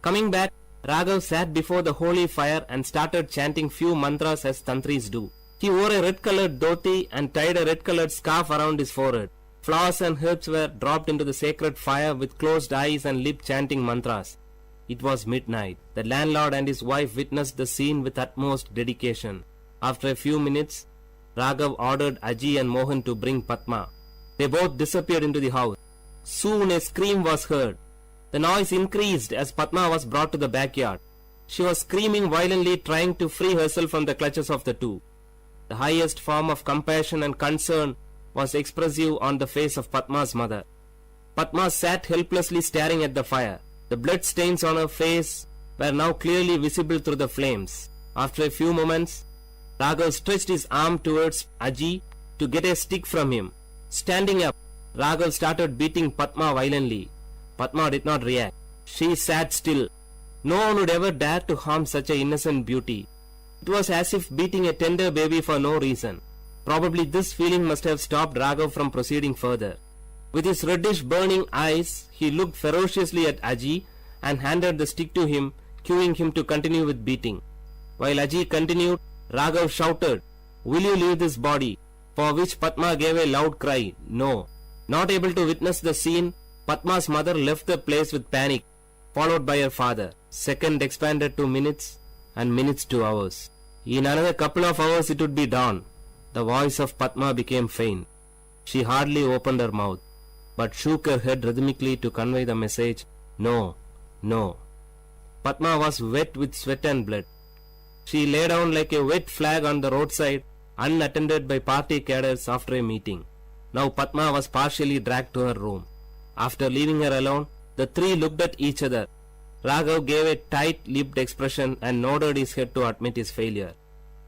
Coming back, Raghav sat before the holy fire and started chanting few mantras as tantris do. He wore a red-colored dhoti and tied a red-colored scarf around his forehead. Flowers and herbs were dropped into the sacred fire with closed eyes and lip chanting mantras. It was midnight. The landlord and his wife witnessed the scene with utmost dedication. After a few minutes, Raghav ordered Aji and Mohan to bring Padma. They both disappeared into the house. Soon a scream was heard. The noise increased as Padma was brought to the backyard. She was screaming violently, trying to free herself from the clutches of the two. The highest form of compassion and concern was expressive on the face of Padma's mother. Padma sat helplessly staring at the fire. The blood stains on her face were now clearly visible through the flames. After a few moments, Raghav stretched his arm towards Aji to get a stick from him. Standing up, Raghav started beating Padma violently. Padma did not react. She sat still. No one would ever dare to harm such an innocent beauty. It was as if beating a tender baby for no reason. Probably this feeling must have stopped Raghav from proceeding further. With his reddish burning eyes, he looked ferociously at Aji and handed the stick to him, cueing him to continue with beating. While Aji continued, Raghav shouted, "Will you leave this body?" For which Padma gave a loud cry, "No." Not able to witness the scene, Padma's mother left the place with panic, followed by her father. Second expanded to minutes and minutes to hours. In another couple of hours it would be dawn. The voice of Padma became faint. She hardly opened her mouth, but shook her head rhythmically to convey the message, "No, no." Padma was wet with sweat and blood. She lay down like a wet flag on the roadside, unattended by party cadres after a meeting. Now Padma was partially dragged to her room. After leaving her alone, the three looked at each other. Raghav gave a tight-lipped expression and nodded his head to admit his failure.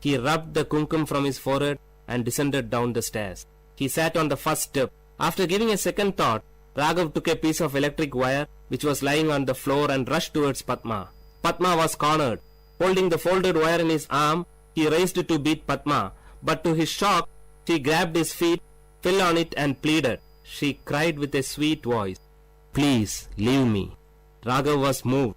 He rubbed the kumkum from his forehead and descended down the stairs. He sat on the first step. After giving a second thought, Raghav took a piece of electric wire which was lying on the floor and rushed towards Padma. Padma was cornered. Holding the folded wire in his arm, he raised it to beat Padma, but to his shock, she grabbed his feet, fell on it and pleaded. She cried with a sweet voice, "Please, leave me." Raghav was moved.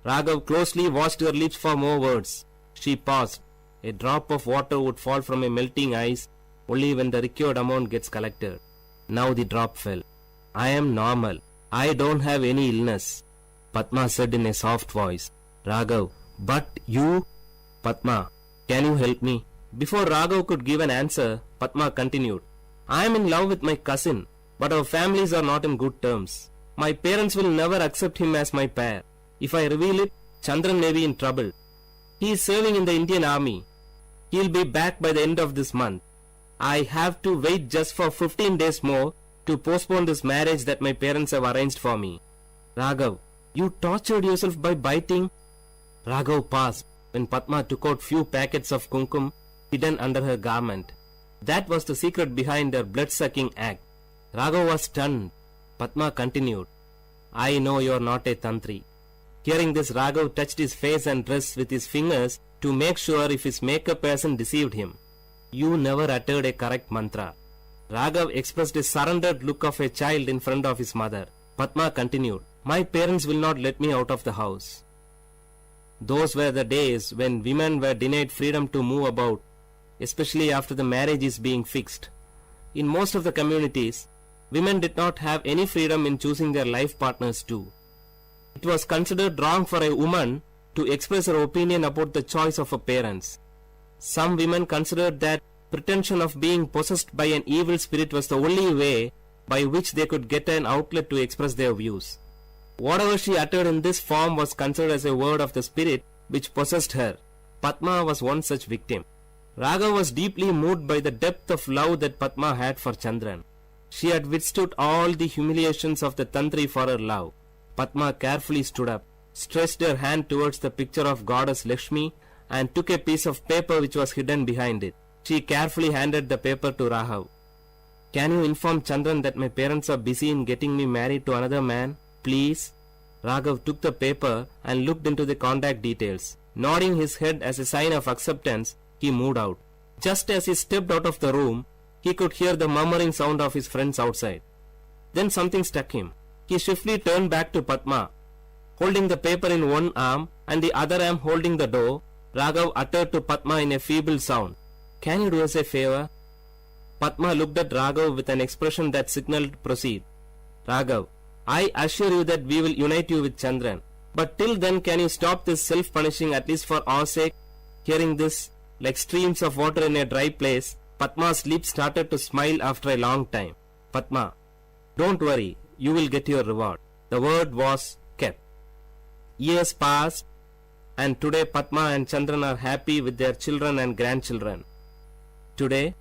Raghav closely watched her lips for more words. She paused. A drop of water would fall from a melting ice only when the required amount gets collected. Now the drop fell. "I am normal. I don't have any illness," Padma said in a soft voice. Raghav, "But you?" "Padma, can you help me?" Before Raghav could give an answer, Padma continued, "I am in love with my cousin, but our families are not in good terms. My parents will never accept him as my pair. If I reveal it, Chandran may be in trouble. He is serving in the Indian army. He will be back by the end of this month. I have to wait just for 15 days more to postpone this marriage that my parents have arranged for me." "Raghav, you tortured yourself by biting?" Raghav paused when Padma took out few packets of kumkum hidden under her garment. That was the secret behind her blood-sucking act. Raghav was stunned. Padma continued, "I know you are not a tantri." Hearing this, Raghav touched his face and dress with his fingers to make sure if his makeup person deceived him. "You never uttered a correct mantra." Raghav expressed a surrendered look of a child in front of his mother. Padma continued, "My parents will not let me out of the house." Those were the days when women were denied freedom to move about, especially after the marriage is being fixed. In most of the communities, women did not have any freedom in choosing their life partners too. It was considered wrong for a woman to express her opinion about the choice of her parents. Some women considered that pretension of being possessed by an evil spirit was the only way by which they could get an outlet to express their views. Whatever she uttered in this form was considered as a word of the spirit which possessed her. Padma was one such victim. Raghav was deeply moved by the depth of love that Padma had for Chandran. She had withstood all the humiliations of the tantri for her love. Padma carefully stood up, stretched her hand towards the picture of goddess Lakshmi and took a piece of paper which was hidden behind it. She carefully handed the paper to Raghav. "Can you inform Chandran that my parents are busy in getting me married to another man, please?" Raghav took the paper and looked into the contact details. Nodding his head as a sign of acceptance, he moved out. Just as he stepped out of the room, he could hear the murmuring sound of his friends outside. Then something struck him. He swiftly turned back to Padma. Holding the paper in one arm and the other arm holding the door, Raghav uttered to Padma in a feeble sound, "Can you do us a favor?" Padma looked at Raghav with an expression that signaled proceed. "Raghav, I assure you that we will unite you with Chandran. But till then, can you stop this self-punishing at least for our sake?" Hearing this, like streams of water in a dry place, Padma's lips started to smile after a long time. "Padma, don't worry, you will get your reward." The word was kept. Years passed, and today Padma and Chandran are happy with their children and grandchildren. Today,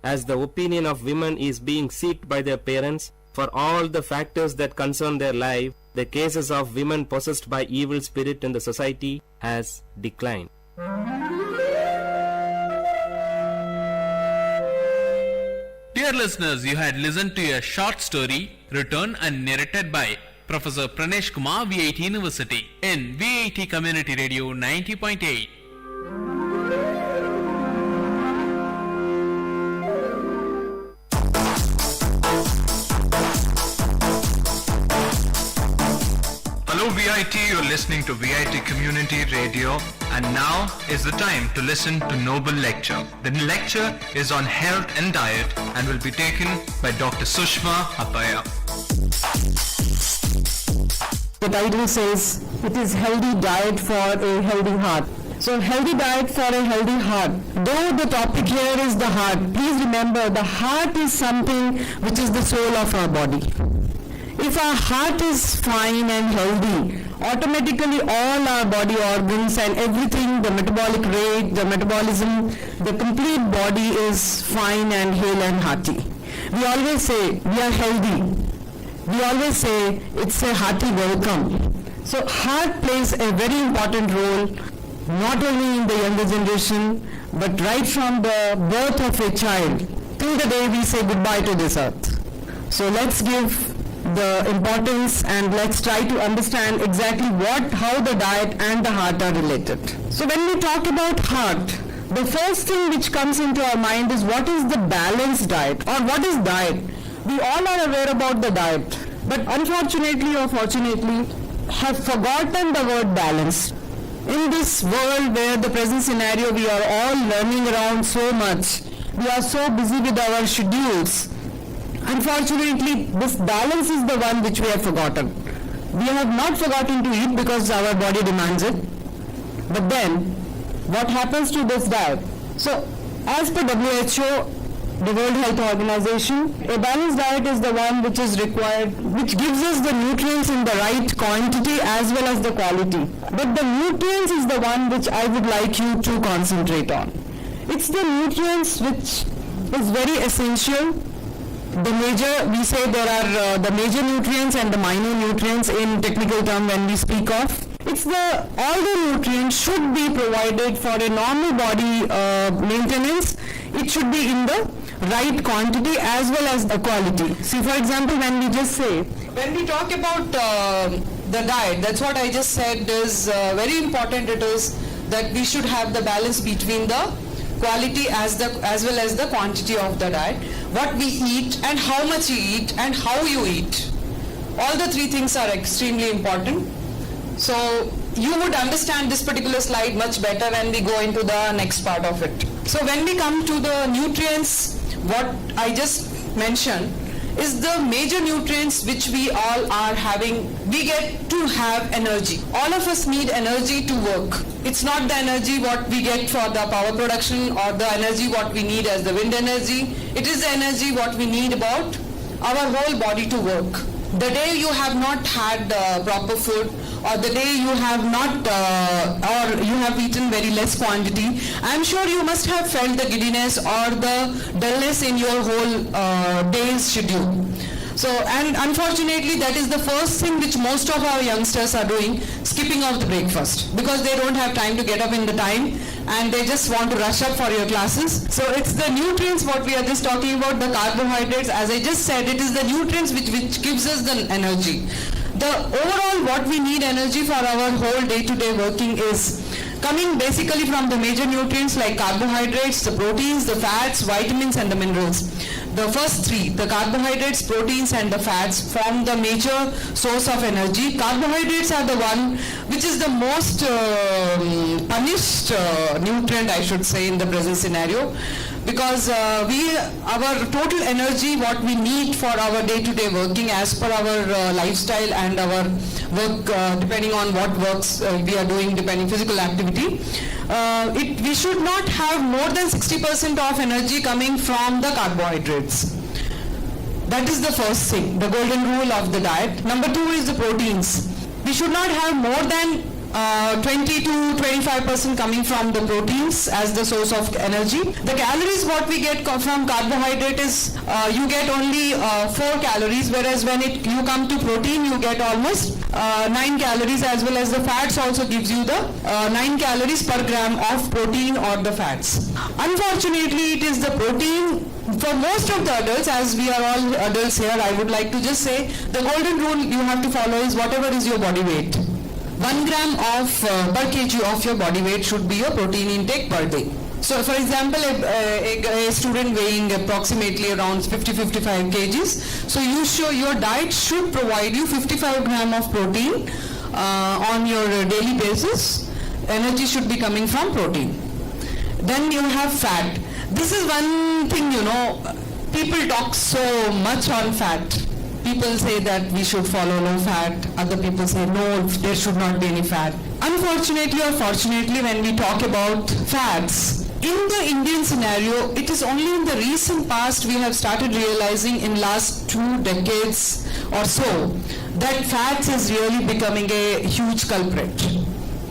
as the opinion of women is being sought by their parents for all the factors that concern their life, the cases of women possessed by evil spirit in the society has declined. Dear listeners, you had listened to a short story written and narrated by Professor Pranesh Kumar, VIT University, in VIT Community Radio 90.8. Hello VIT, you're listening to VIT Community Radio, and now is the time to listen to Noble Lecture. The lecture is on health and diet and will be taken by Dr. Sushma Appaya. The title says it is healthy diet for a healthy heart. So healthy diet for a healthy heart. Though the topic here is the heart, please remember the heart is something which is the soul of our body. If our heart is fine and healthy, automatically all our body organs and everything, the metabolic rate, the metabolism, the complete body is fine and hale and hearty. We always say we are healthy. We always say it's a hearty welcome. So heart plays a very important role, not only in the younger generation, but right from the birth of a child till the day we say goodbye to this earth. So let's give the importance and let's try to understand exactly how the diet and the heart are related. So when we talk about heart, the first thing which comes into our mind is what is the balanced diet or what is diet? We all are aware about the diet, but unfortunately or fortunately have forgotten the word balance. In this world where the present scenario we are all learning around so much, we are so busy with our schedules. Unfortunately, this balance is the one which we have forgotten. We have not forgotten to eat because our body demands it. But then, what happens to this diet? So, as per WHO, the World Health Organization, a balanced diet is the one which is required, which gives us the nutrients in the right quantity as well as the quality. But the nutrients is the one which I would like you to concentrate on. It's the nutrients which is very essential. We say there are the major nutrients and the minor nutrients in technical term when we speak of. All the nutrients should be provided for a normal body maintenance. It should be in the right quantity as well as the quality. See, for example, when we talk about the diet, that's what I just said is very important. It is that we should have the balance between the quality as well as the quantity of the diet, what we eat and how much you eat and how you eat. All the three things are extremely important. So you would understand this particular slide much better when we go into the next part of it. So when we come to the nutrients, what I just mentioned is the major nutrients which we all are having. We get to have energy. All of us need energy to work. It's not the energy what we get for the power production or the energy what we need as the wind energy. It is the energy what we need about our whole body to work. The day you have not had proper food, or the day you have not or you have eaten very less quantity, I'm sure you must have felt the giddiness or the dullness in your whole day's schedule. So, and unfortunately that is the first thing which most of our youngsters are doing, skipping off the breakfast, because they don't have time to get up in the time and they just want to rush up for your classes. So it's the nutrients what we are just talking about, the carbohydrates. As I just said, it is the nutrients which gives us the energy. the overall what we need energy for our whole day-to-day working is coming basically from the major nutrients like carbohydrates, the proteins, the fats, vitamins and the minerals. The first three, the carbohydrates, proteins and the fats, form the major source of energy. Carbohydrates are the one which is the most punished nutrient, I should say, in the present scenario, because our total energy what we need for our day-to-day working as per our lifestyle and our work depending on what works we are doing, depending physical activity, we should not have more than 60% of energy coming from the carbohydrates. That is the first thing, the golden rule of the diet. Number two is the proteins. We should not have more than 20 to 25% coming from the proteins as the source of energy. The calories what we get from carbohydrate is you get only 4 calories, whereas when you come to protein you get almost 9 calories, as well as the fats also gives you the 9 calories per gram of protein or the fats. Unfortunately, it is the protein for most of the adults, as we are all adults here, I would like to just say the golden rule you have to follow is whatever is your body weight. 1 gram of per kg of your body weight should be your protein intake per day. So for example, a student weighing approximately around 50-55 kgs, so your diet should provide you 55 gram of protein on your daily basis. Energy should be coming from protein. Then you have fat. This is one thing, people talk so much on fat. People say that we should follow low fat. Other people say no, there should not be any fat. Unfortunately or fortunately, when we talk about fats, in the Indian scenario, it is only in the recent past we have started realizing in last 2 decades or so that fats is really becoming a huge culprit.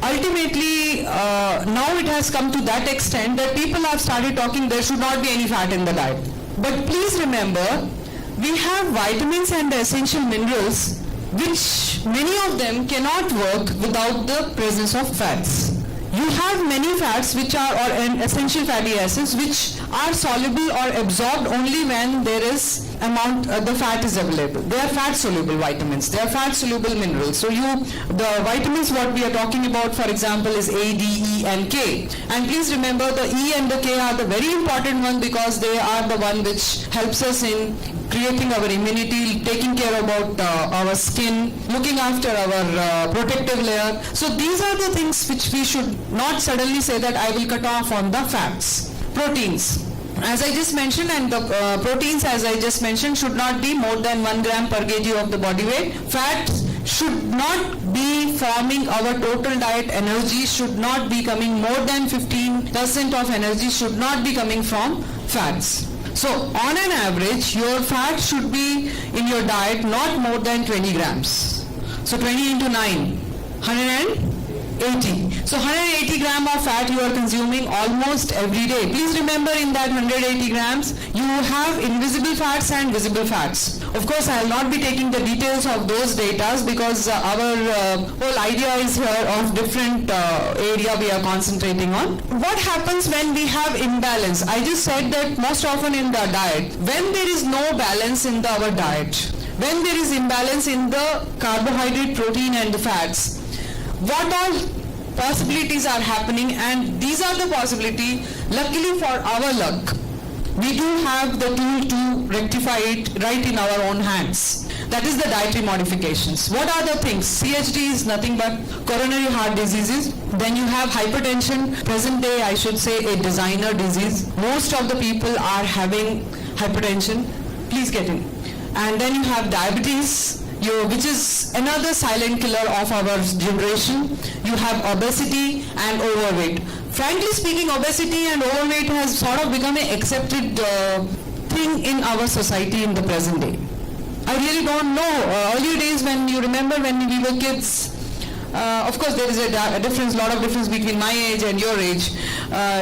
Ultimately, now it has come to that extent that people have started talking there should not be any fat in the diet. But please remember, we have vitamins and essential minerals which many of them cannot work without the presence of fats. You have many fats which are essential fatty acids which are soluble or absorbed only when there is the fat is available. They are fat soluble vitamins. They are fat soluble minerals. So the vitamins what we are talking about, for example, is A, D, E and K. And please remember the E and the K are the very important one because they are the one which helps us in creating our immunity, taking care about our skin, looking after our protective layer. So these are the things which we should not suddenly say that I will cut off on the fats. Proteins. As I just mentioned, and the proteins as I just mentioned should not be more than 1 gram per kg of the body weight. Fats should not be forming our total diet energy, should not be coming more than 15% of energy should not be coming from fats. So on an average, your fat should be in your diet not more than 20 grams. So 20 into 9, 180. So 180 gram of fat you are consuming almost every day. Please remember in that 180 grams, you have invisible fats and visible fats. Of course, I will not be taking the details of those data because our whole idea is here of different area we are concentrating on. What happens when we have imbalance? I just said that most often in the diet, when there is no balance in our diet, when there is imbalance in the carbohydrate, protein and the fats, what all possibilities are happening, and these are the possibility. Luckily for our luck, we do have the tool to rectify it right in our own hands. That is the dietary modifications. What are the things? CHD is nothing but coronary heart diseases. Then you have hypertension. Present day, I should say, a designer disease. Most of the people are having hypertension. Please get in. And then you have diabetes, which is another silent killer of our generation. You have obesity and overweight. Frankly speaking, obesity and overweight has sort of become an accepted thing in our society in the present day. I really don't know. Earlier days when you remember when we were kids, of course there is a lot of difference between my age and your age.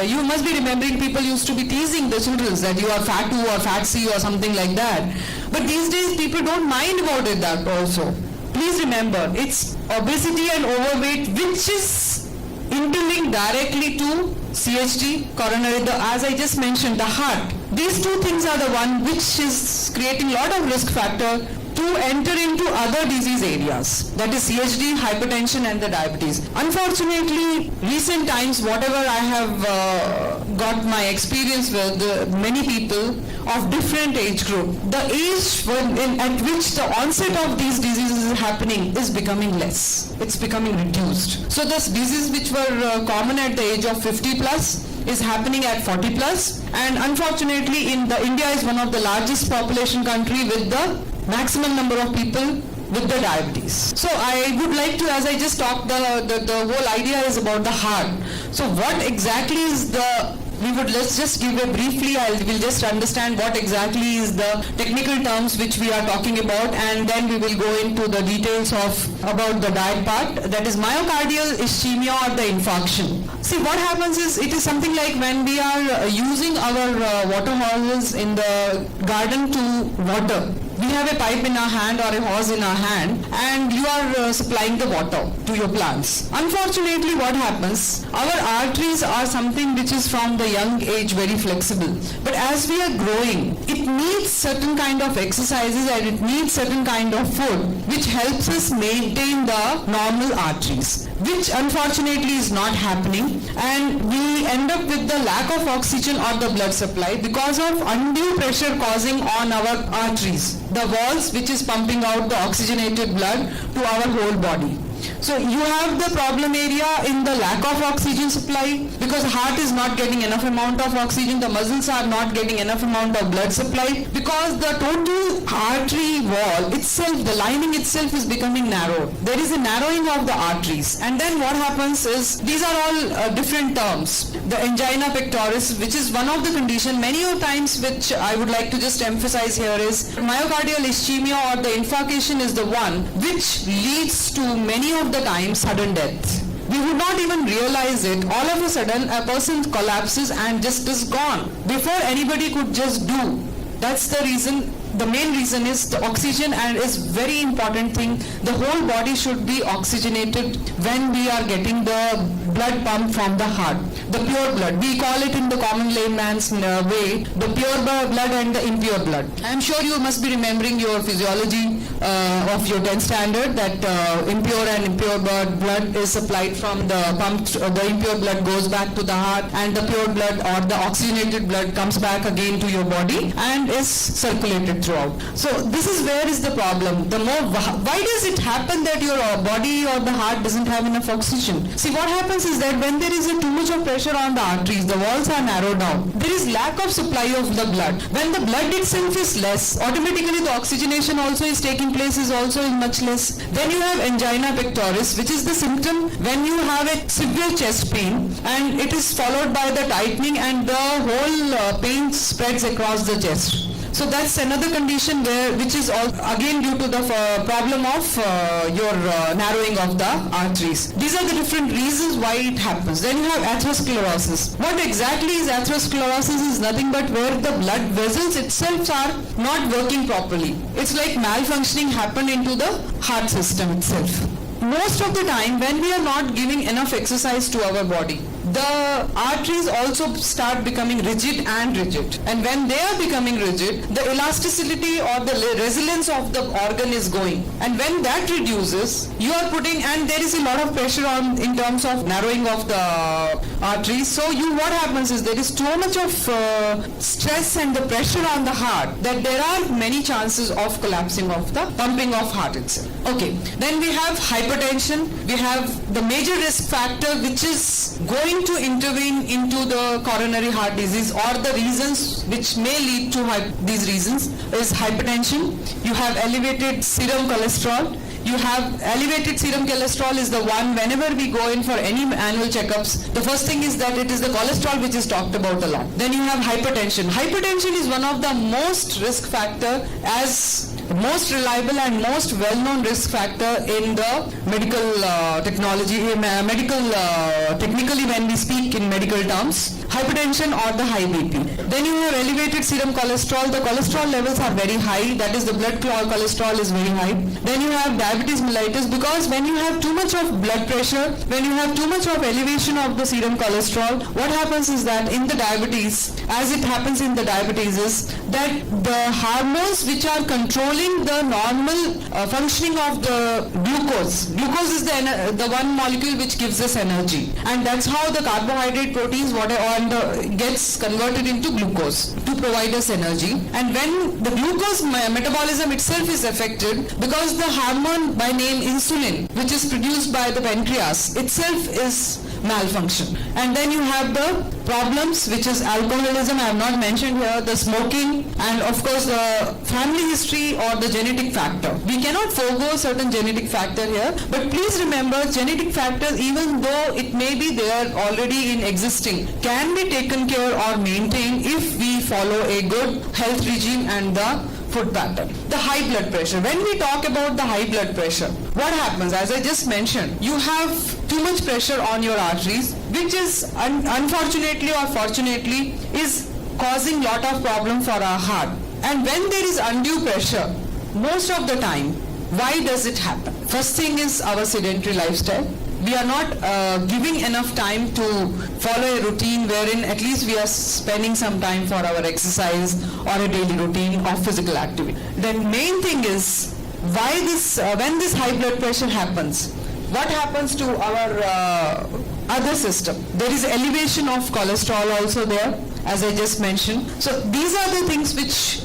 You must be remembering people used to be teasing the children that you are fat 2 or fat C or something like that. But these days people don't mind about it that also. Please remember, it's obesity and overweight which is interlinked directly to CHD, coronary, as I just mentioned, the heart. These two things are the one which is creating a lot of risk factor to enter into other disease areas, that is CHD, hypertension and the diabetes. Unfortunately, recent times, whatever I have got my experience with, many people of different age group, the age at which the onset of these diseases is happening is becoming less. It's becoming reduced. So this disease which were common at the age of 50 plus is happening at 40 plus, and unfortunately India is one of the largest population country with the maximum number of people with the diabetes. So I would like to, as I just talked, the whole idea is about the heart. So what exactly is let's just give a briefly, we'll just understand what exactly is the technical terms which we are talking about, and then we will go into the details about the diet part, that is myocardial ischemia or the infarction. See, what happens is, it is something like when we are using our water hoses in the garden to water. We have a pipe in our hand or a hose in our hand, and you are supplying the water to your plants. Unfortunately, what happens, our arteries are something which is from the young age very flexible. But as we are growing, it needs certain kind of exercises and it needs certain kind of food which helps us maintain the normal arteries, which unfortunately is not happening, and we end up with the lack of oxygen or the blood supply because of undue pressure causing on our arteries, the walls which is pumping out the oxygenated blood to our whole body. So you have the problem area in the lack of oxygen supply, because heart is not getting enough amount of oxygen, the muscles are not getting enough amount of blood supply, because the total artery wall itself, the lining itself is becoming narrow. There is a narrowing of the arteries, and then what happens is, these are all different terms. The angina pectoris, which is one of the condition many times which I would like to just emphasize here, is myocardial ischemia or the infarction is the one which leads to many of the time sudden death. We would not even realize it. All of a sudden a person collapses and just is gone before anybody could just do. That's the reason. The main reason is the oxygen, and is very important thing. The whole body should be oxygenated when we are getting the blood pump from the heart. The pure blood, we call it in the common layman's way, the pure blood and the impure blood. I am sure you must be remembering your physiology of your 10th standard, that impure and impure blood is supplied from the pump, the impure blood goes back to the heart, and the pure blood or the oxygenated blood comes back again to your body and is circulated throughout. So this is where is the problem. Why does it happen that your body or the heart doesn't have enough oxygen? See, what happens is that when there is too much of pressure on the arteries, the walls are narrowed down. There is lack of supply of the blood. When the blood itself is less, automatically the oxygenation also is taking place, is also much less. Then you have angina pectoris, which is the symptom when you have a severe chest pain, and it is followed by the tightening, and the whole pain spreads across the chest. So that's another condition which is again due to the problem of your narrowing of the arteries. These are the different reasons why it happens. Then you have atherosclerosis. What exactly is atherosclerosis is nothing but where the blood vessels itself are not working properly. It's like malfunctioning happened into the heart system itself. Most of the time when we are not giving enough exercise to our body, the arteries also start becoming rigid. And when they are becoming rigid, the elasticity or the resilience of the organ is going. And when that reduces, you are putting, and there is a lot of pressure on in terms of narrowing of the arteries. So what happens is there is too much of stress and the pressure on the heart that there are many chances of collapsing of the pumping of heart itself. Okay, then we have hypertension. We have the major risk factor which is going to intervene into the coronary heart disease, or the reasons which may lead to these reasons is hypertension. You have elevated serum cholesterol. You have elevated serum cholesterol is the one whenever we go in for any annual checkups, the first thing is that it is the cholesterol which is talked about a lot. Then you have hypertension. Hypertension is one of the most risk factor, as most reliable and most well-known risk factor in the medical technology, technically when we speak in medical terms. hypertension or the high BP. Then you have elevated serum cholesterol. The cholesterol levels are very high, that is the blood cholesterol is very high. Then you have diabetes mellitus, because when you have too much of blood pressure, when you have too much of elevation of the serum cholesterol, what happens is that in the diabetes, as it happens in the diabetes, is that the hormones which are controlling the normal functioning of the glucose is the one molecule which gives us energy, and that's how the carbohydrate proteins gets converted into glucose to provide us energy. And when the glucose metabolism itself is affected, because the hormone by name insulin, which is produced by the pancreas itself, is malfunction. And then you have the problems, which is alcoholism, I have not mentioned here, the smoking, and of course the family history or the genetic factor. We cannot forego certain genetic factor here, but please remember, genetic factors, even though it may be there already in existing, can be taken care or maintained if we follow a good health regime and the food pattern. The high blood pressure. When we talk about the high blood pressure, what happens? As I just mentioned, you have too much pressure on your arteries, which is unfortunately or fortunately is causing lot of problem for our heart. And when there is undue pressure, most of the time, why does it happen? First thing is our sedentary lifestyle. We are not giving enough time to follow a routine wherein at least we are spending some time for our exercise or a daily routine of physical activity. The main thing is why this when this high blood pressure happens, what happens to our other system? There is elevation of cholesterol also there, as I just mentioned. So these are the things which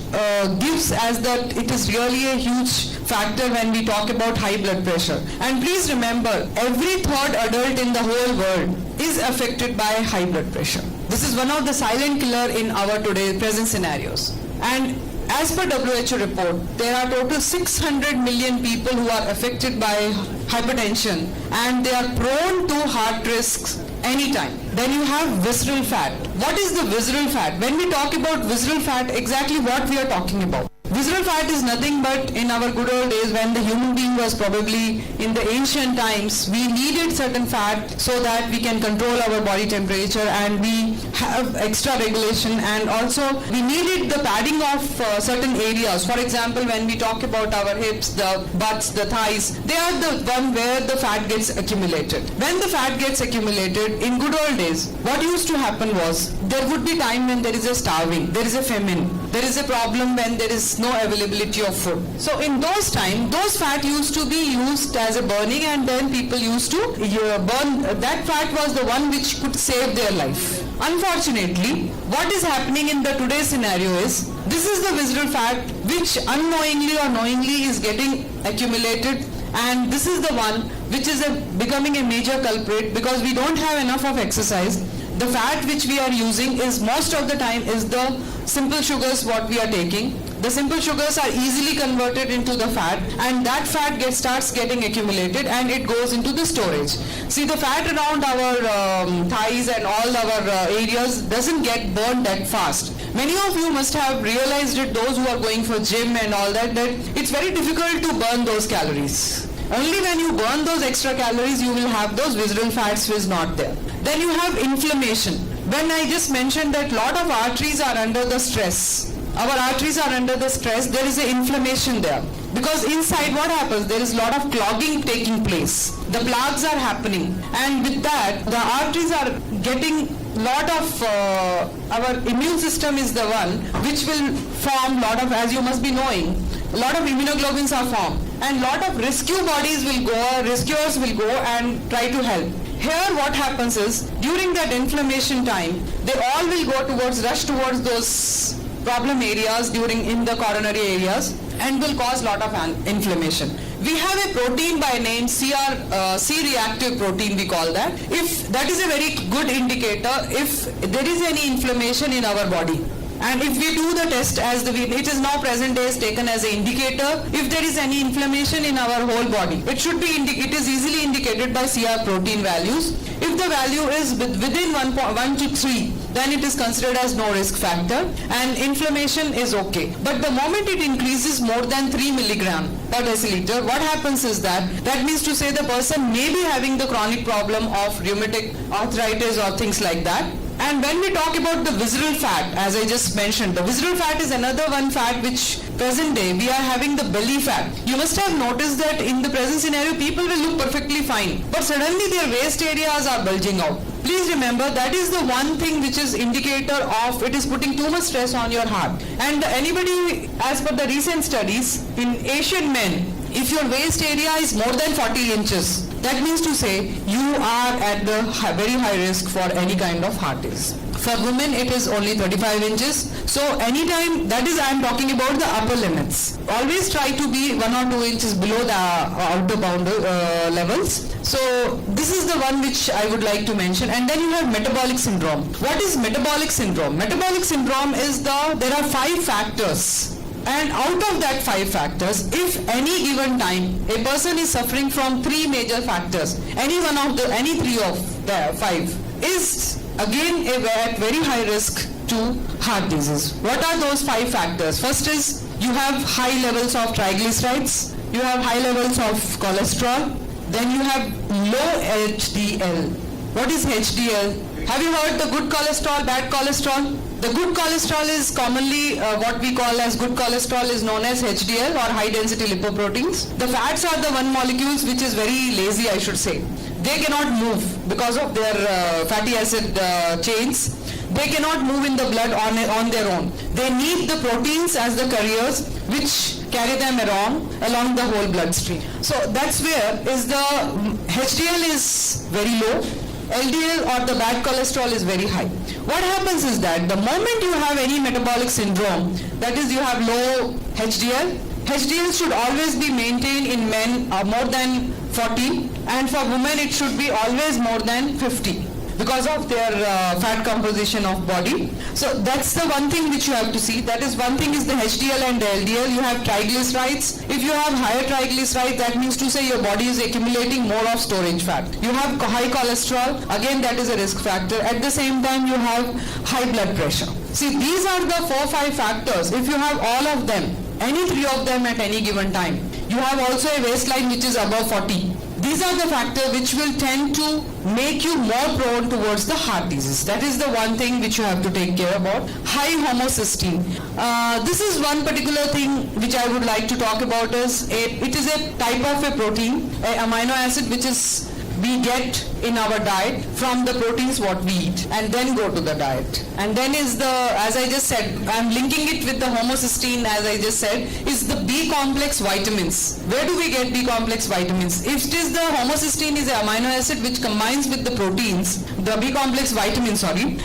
gives as that it is really a huge factor when we talk about high blood pressure. And please remember, every third adult in the whole world is affected by high blood pressure. This is one of the silent killer in our today present scenarios. And as per WHO report, there are total 600 million people who are affected by hypertension, and they are prone to heart risks anytime. Then you have visceral fat. What is the visceral fat? When we talk about visceral fat, exactly what we are talking about. Visceral fat is nothing but in our good old days when the human being was probably in the ancient times, we needed certain fat so that we can control our body temperature and we have extra regulation, and also we needed the padding of certain areas. For example, when we talk about our hips, the butts, the thighs, they are the one where the fat gets accumulated. When the fat gets accumulated, in good old days, what used to happen was there would be time when there is a starving, there is a famine, there is a problem when there is no availability of food. So in those times, those fat used to be used as a burning, and then people used to burn. That fat was the one which could save their life. Unfortunately, what is happening in the today's scenario is, this is the visceral fat which unknowingly or knowingly is getting accumulated, and this is the one which is becoming a major culprit because we don't have enough of exercise. The fat which we are using is most of the time is the simple sugars what we are taking. The simple sugars are easily converted into the fat, and that fat starts getting accumulated and it goes into the storage. See, the fat around our thighs and all our areas doesn't get burned that fast. Many of you must have realized it, those who are going for gym and all that it's very difficult to burn those calories. Only when you burn those extra calories, you will have those visceral fats which is not there. Then you have inflammation. When I just mentioned that lot of arteries are under the stress, our arteries are under the stress, there is an inflammation there. Because inside what happens, there is a lot of clogging taking place. The plaques are happening, and with that, the arteries are getting lot of, our immune system is the one which will form lot of, as you must be knowing, a lot of immunoglobulins are formed, and lot of rescuers will go and try to help. Here what happens is, during that inflammation time, they all will rush towards those problem areas in the coronary areas, and will cause lot of inflammation. We have a protein by name C-reactive protein, we call that. If that is a very good indicator if there is any inflammation in our body. And if we do the test it is now present days taken as an indicator, if there is any inflammation in our whole body, it is easily indicated by CR protein values. If the value is within 1 to 3, then it is considered as no risk factor and inflammation is okay. But the moment it increases more than 3 milligram per deciliter, what happens is that means to say the person may be having the chronic problem of rheumatic arthritis or things like that. And when we talk about the visceral fat, as I just mentioned, the visceral fat is another one fat which present day we are having the belly fat. You must have noticed that in the present scenario people will look perfectly fine, but suddenly their waist areas are bulging out. Please remember that is the one thing which is indicator of it is putting too much stress on your heart. And anybody, as per the recent studies, in Asian men, if your waist area is more than 40 inches, that means to say you are at the very high risk for any kind of heart disease. For women it is only 35 inches. So anytime, that is I am talking about the upper limits. Always try to be 1 or 2 inches below the outer bound levels. So this is the one which I would like to mention. And then you have metabolic syndrome. What is metabolic syndrome? Metabolic syndrome is there are 5 factors. And out of that 5 factors, if any given time a person is suffering from 3 major factors, any 3 of the 5 is again at very high risk to heart disease. What are those 5 factors? First is you have high levels of triglycerides, you have high levels of cholesterol, then you have low HDL. What is HDL? Have you heard the good cholesterol, bad cholesterol? The good cholesterol is commonly what we call as good cholesterol is known as HDL or high density lipoproteins. The fats are the one molecules which is very lazy, I should say. They cannot move because of their fatty acid chains. They cannot move in the blood on their own. They need the proteins as the carriers which carry them along the whole bloodstream. So that's where is the HDL is very low. LDL or the bad cholesterol is very high. What happens is that the moment you have any metabolic syndrome, that is you have low HDL, HDL should always be maintained in men more than 40 and for women it should be always more than 50 because of their fat composition of body. So that's the one thing which you have to see. That is one thing is the HDL and the LDL. You have triglycerides. If you have higher triglycerides, that means to say your body is accumulating more of storage fat. You have high cholesterol. Again, that is a risk factor. At the same time, you have high blood pressure. See, these are the 4-5 factors. If you have all of them, any 3 of them at any given time, you have also a waistline which is above 40. These are the factors which will tend to make you more prone towards the heart disease. That is the one thing which you have to take care about. High homocysteine. This is one particular thing which I would like to talk about is it is a type of a protein, an amino acid which is we get in our diet from the proteins what we eat and then go to the diet. And then is the, as I just said, I'm linking it with the homocysteine as I just said, is the B complex vitamins. Where do we get B complex vitamins? If it is the homocysteine is an amino acid which combines with the proteins, the B complex vitamin,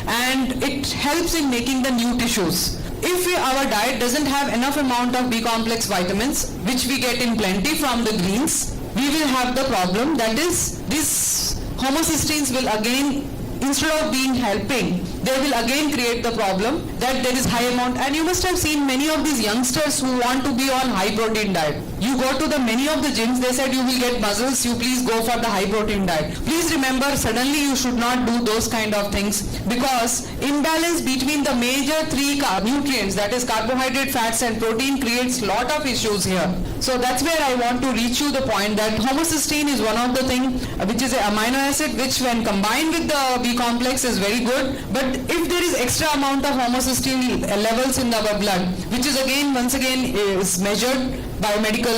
and it helps in making the new tissues. If our diet doesn't have enough amount of B complex vitamins, which we get in plenty from the greens, we will have the problem that is these homocysteines will again, instead of being helping, they will again create the problem that there is high amount. And you must have seen many of these youngsters who want to be on high protein diet. You go to many of the gyms, they said you will get muscles, you please go for the high protein diet. Please remember, suddenly you should not do those kind of things because imbalance between the major 3 nutrients, that is carbohydrate, fats and protein, creates lot of issues here. So that's where I want to reach you the point that homocysteine is one of the thing which is an amino acid which when combined with the B complex is very good. But if there is extra amount of homocysteine levels in our blood, which is again once again is measured by medical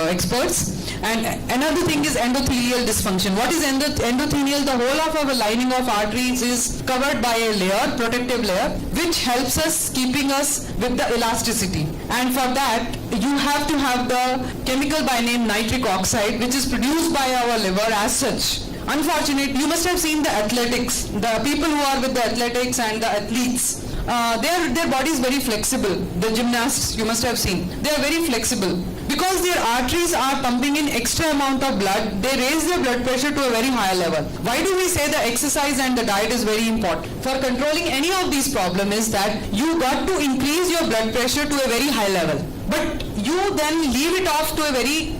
experts. And another thing is endothelial dysfunction. What is endothelial? The whole of our lining of arteries is covered by a layer, protective layer, which helps us keeping us with the elasticity. And for that, you have to have the chemical by name nitric oxide, which is produced by our liver as such. Unfortunately, you must have seen the athletics, the people who are with the athletics and the athletes. Their body is very flexible. The gymnasts, you must have seen, they are very flexible. Because their arteries are pumping in extra amount of blood, they raise their blood pressure to a very high level. Why do we say the exercise and the diet is very important? For controlling any of these problems is that you got to increase your blood pressure to a very high level. But you then leave it off to a very,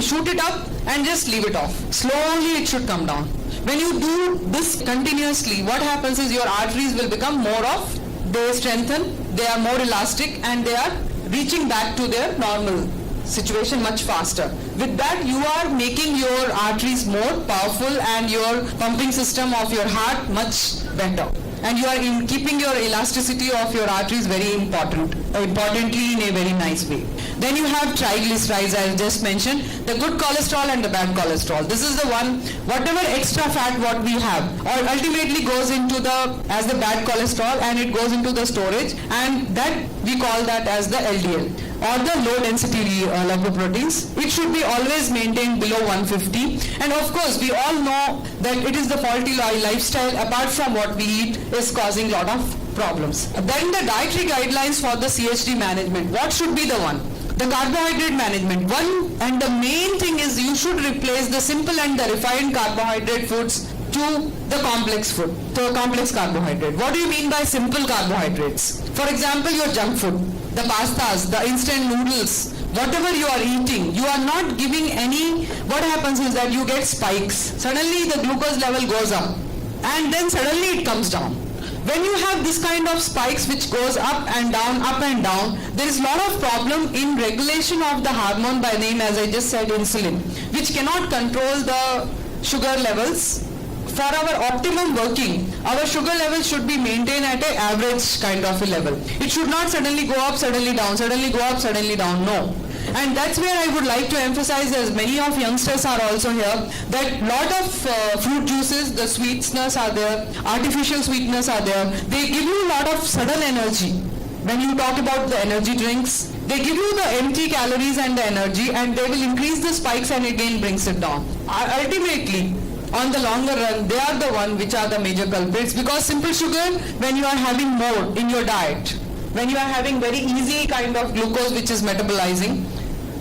shoot it up and just leave it off. Slowly it should come down. When you do this continuously, what happens is your arteries will become more of, they strengthen, they are more elastic and they are reaching back to their normal situation much faster. With that, you are making your arteries more powerful and your pumping system of your heart much better. and you are keeping your elasticity of your arteries very importantly in a very nice way. Then you have triglycerides, I just mentioned, the good cholesterol and the bad cholesterol. This is the one, whatever extra fat what we have, or ultimately goes into as the bad cholesterol, and it goes into the storage, and that we call that as the LDL, or the low density lipoproteins. It should be always maintained below 150, and of course we all know that it is the faulty lifestyle apart from what we eat is causing lot of problems. Then the dietary guidelines for the CHD management. What should be the one? The carbohydrate management. One and the main thing is you should replace the simple and the refined carbohydrate foods to the complex food, to a complex carbohydrate. What do you mean by simple carbohydrates? For example, your junk food, the pastas, the instant noodles, whatever you are eating, you are not giving any, what happens is that you get spikes. Suddenly the glucose level goes up and then suddenly it comes down. When you have this kind of spikes which goes up and down, there is a lot of problem in regulation of the hormone by name, as I just said, insulin, which cannot control the sugar levels. For our optimum working, our sugar level should be maintained at an average kind of a level. It should not suddenly go up, suddenly down, suddenly go up, suddenly down. No. And that's where I would like to emphasize, as many of youngsters are also here, that lot of fruit juices, the sweeteners are there, artificial sweeteners are there. They give you a lot of sudden energy. When you talk about the energy drinks, they give you the empty calories and the energy, and they will increase the spikes and again brings it down. Ultimately, on the longer run, they are the one which are the major culprits, because simple sugar, when you are having more in your diet, when you are having very easy kind of glucose which is metabolizing,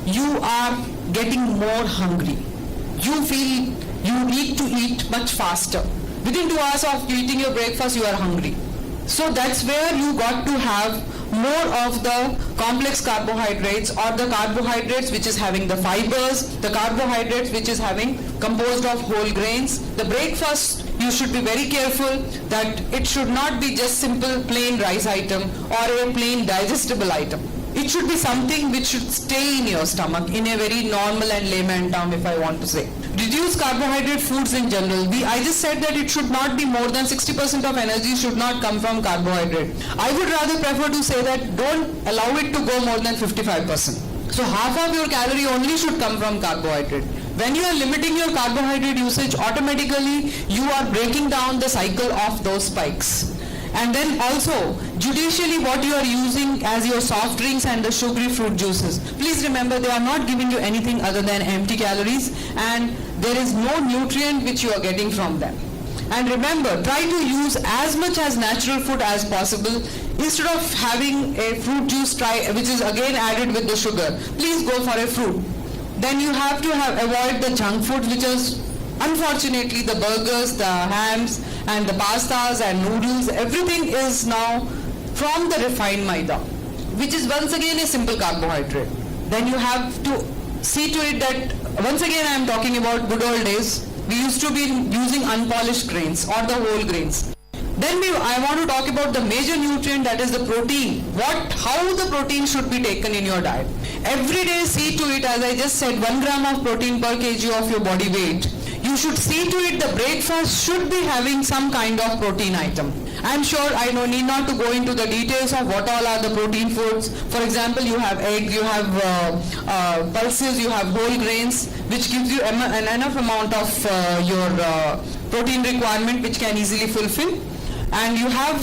you are getting more hungry. You feel you need to eat much faster. Within 2 hours of eating your breakfast, you are hungry. So that's where you got to have more of the complex carbohydrates, or the carbohydrates which is having the fibers, the carbohydrates which is having composed of whole grains. The breakfast, you should be very careful that it should not be just simple plain rice item or a plain digestible item. It should be something which should stay in your stomach in a very normal and layman term, if I want to say. Reduce carbohydrate foods in general. I just said that it should not be more than 60% of energy should not come from carbohydrate. I would rather prefer to say that don't allow it to go more than 55%. So half of your calorie only should come from carbohydrate. When you are limiting your carbohydrate usage, automatically you are breaking down the cycle of those spikes. And then also, judicially what you are using as your soft drinks and the sugary fruit juices. Please remember, they are not giving you anything other than empty calories, and there is no nutrient which you are getting from them. And remember, try to use as much as natural food as possible. Instead of having a fruit juice, which is again added with the sugar, please go for a fruit. Then you have to avoid the junk food, which is unfortunately the burgers, the hams, and the pastas and noodles. Everything is now from the refined maida, which is once again a simple carbohydrate. Then you have to see to it that, once again I am talking about good old days, we used to be using unpolished grains or the whole grains. Then I want to talk about the major nutrient, that is the protein. How the protein should be taken in your diet. Every day see to it, as I just said, 1 gram of protein per kg of your body weight. You should see to it the breakfast should be having some kind of protein item. I'm sure I need not to go into the details of what all are the protein foods. For example, you have eggs, you have pulses, you have whole grains, which gives you an enough amount of your protein requirement which can easily fulfill. And you have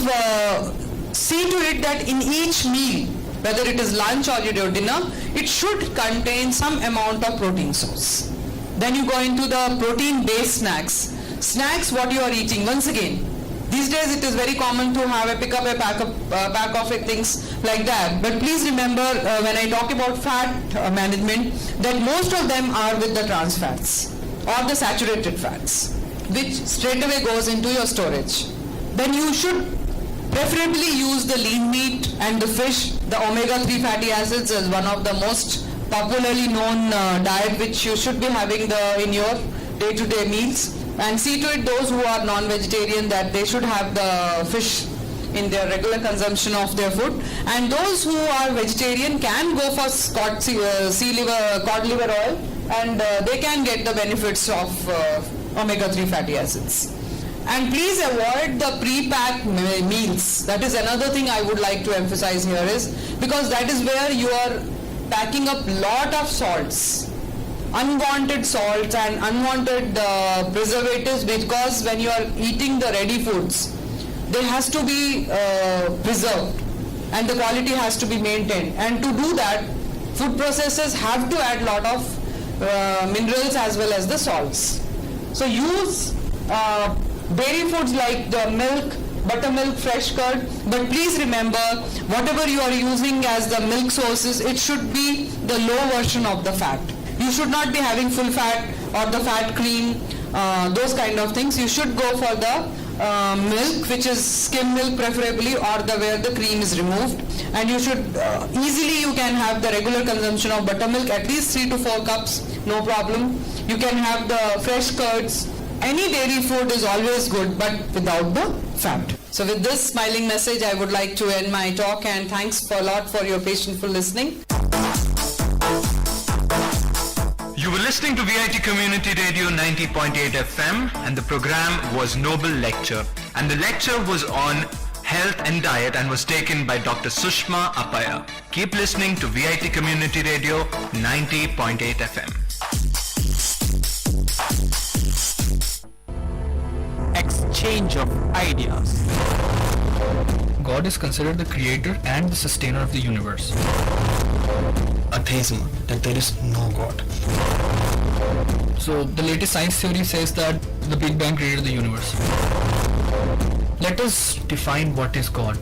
see to it that in each meal, whether it is lunch or your dinner, it should contain some amount of protein source. Then you go into the protein-based snacks. Snacks, what you are eating. Once again, these days it is very common to have pick up a pack of things like that. But please remember, when I talk about fat management, that most of them are with the trans fats or the saturated fats, which straight away goes into your storage. Then you should preferably use the lean meat and the fish. The omega-3 fatty acids is one of the most popularly known diet which you should be having in your day-to-day meals. And see to it, those who are non-vegetarian, that they should have the fish in their regular consumption of their food. And those who are vegetarian can go for cod liver oil, and they can get the benefits of omega-3 fatty acids. And please avoid the pre-packed meals. That is another thing I would like to emphasize here is because that is where you are packing up lot of salts, unwanted salts and unwanted preservatives, because when you are eating the ready foods, they has to be preserved and the quality has to be maintained. And to do that, food processors have to add lot of minerals as well as the salts. So use dairy foods like the milk, buttermilk, fresh curd, but please remember whatever you are using as the milk sources, it should be the low version of the fat. You should not be having full fat or the fat cream, those kind of things. You should go for the milk, which is skim milk preferably, or the where the cream is removed. And you should easily you can have the regular consumption of buttermilk, at least 3 to 4 cups, no problem. You can have the fresh curds. Any dairy food is always good, but without the fat. So with this smiling message, I would like to end my talk, and thanks a lot for your patientful listening. You were listening to VIT Community Radio 90.8 FM, and the program was Noble Lecture. And the lecture was on health and diet and was taken by Dr. Sushma Appaya. Keep listening to VIT Community Radio 90.8 FM. Exchange of ideas. God is considered the creator and the sustainer of the universe. Atheism, that there is no God. So the latest science theory says that the Big Bang created the universe. Let us define what is God.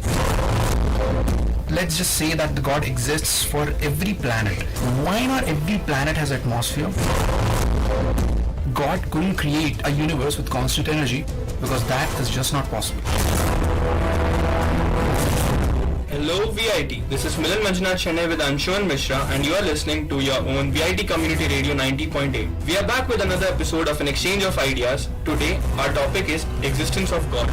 Let's just say that the God exists for every planet. Why not every planet has atmosphere? God couldn't create a universe with constant energy because that is just not possible. Hello VIT, this is Milan Manjunath Chennai with Anshuman Mishra, and you are listening to your own VIT Community Radio 90.8. We are back with another episode of an exchange of ideas. Today our topic is existence of God.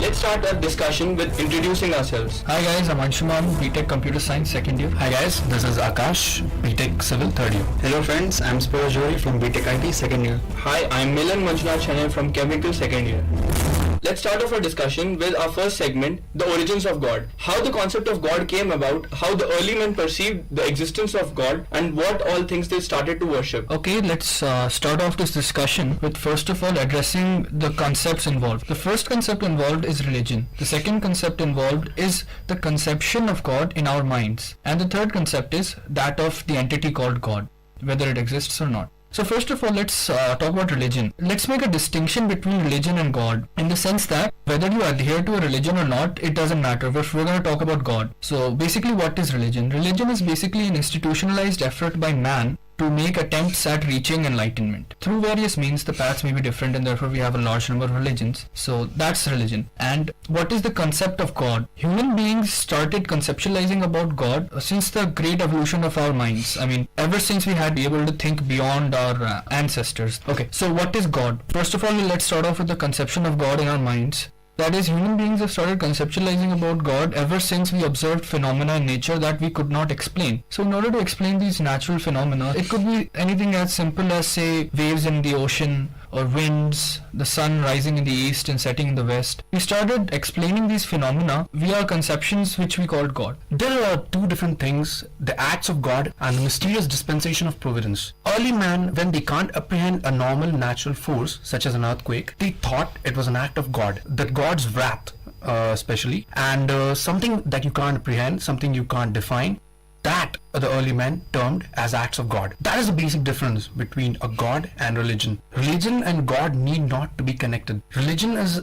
Let's start our discussion with introducing ourselves. Hi guys, I'm Anshuman, BTech Computer Science second year. Hi guys, this is Akash, BTech Civil third year. Hello friends, I'm Spiro Jori from BTech IT second year. Hi, I'm Milan Manjunath Chennai from Chemical second year. Let's start off our discussion with our first segment, the origins of God. How the concept of God came about, how the early men perceived the existence of God, and what all things they started to worship. Okay, let's start off this discussion with first of all addressing the concepts involved. The first concept involved is religion. The second concept involved is the conception of God in our minds. And the third concept is that of the entity called God, whether it exists or not. So first of all, let's talk about religion. Let's make a distinction between religion and God, in the sense that whether you adhere to a religion or not, it doesn't matter. We're going to talk about God. So basically, what is religion? Religion is basically an institutionalized effort by man to make attempts at reaching enlightenment. Through various means, the paths may be different, and therefore we have a large number of religions. So that's religion. And what is the concept of God? Human beings started conceptualizing about God since the great evolution of our minds. I mean, ever since we had been able to think beyond our ancestors. Okay, so what is God? First of all, let's start off with the conception of God in our minds. That is, human beings have started conceptualizing about God ever since we observed phenomena in nature that we could not explain. So in order to explain these natural phenomena, it could be anything as simple as, say, waves in the ocean, or winds, the sun rising in the east and setting in the west. We started explaining these phenomena via conceptions which we called God. There are two different things, the acts of God and the mysterious dispensation of providence. Early man, when they can't apprehend a normal natural force, such as an earthquake, they thought it was an act of God, that God's wrath especially, and something that you can't apprehend, something you can't define, that the early men termed as acts of God. That is the basic difference between a God and religion. Religion and God need not to be connected. Religion is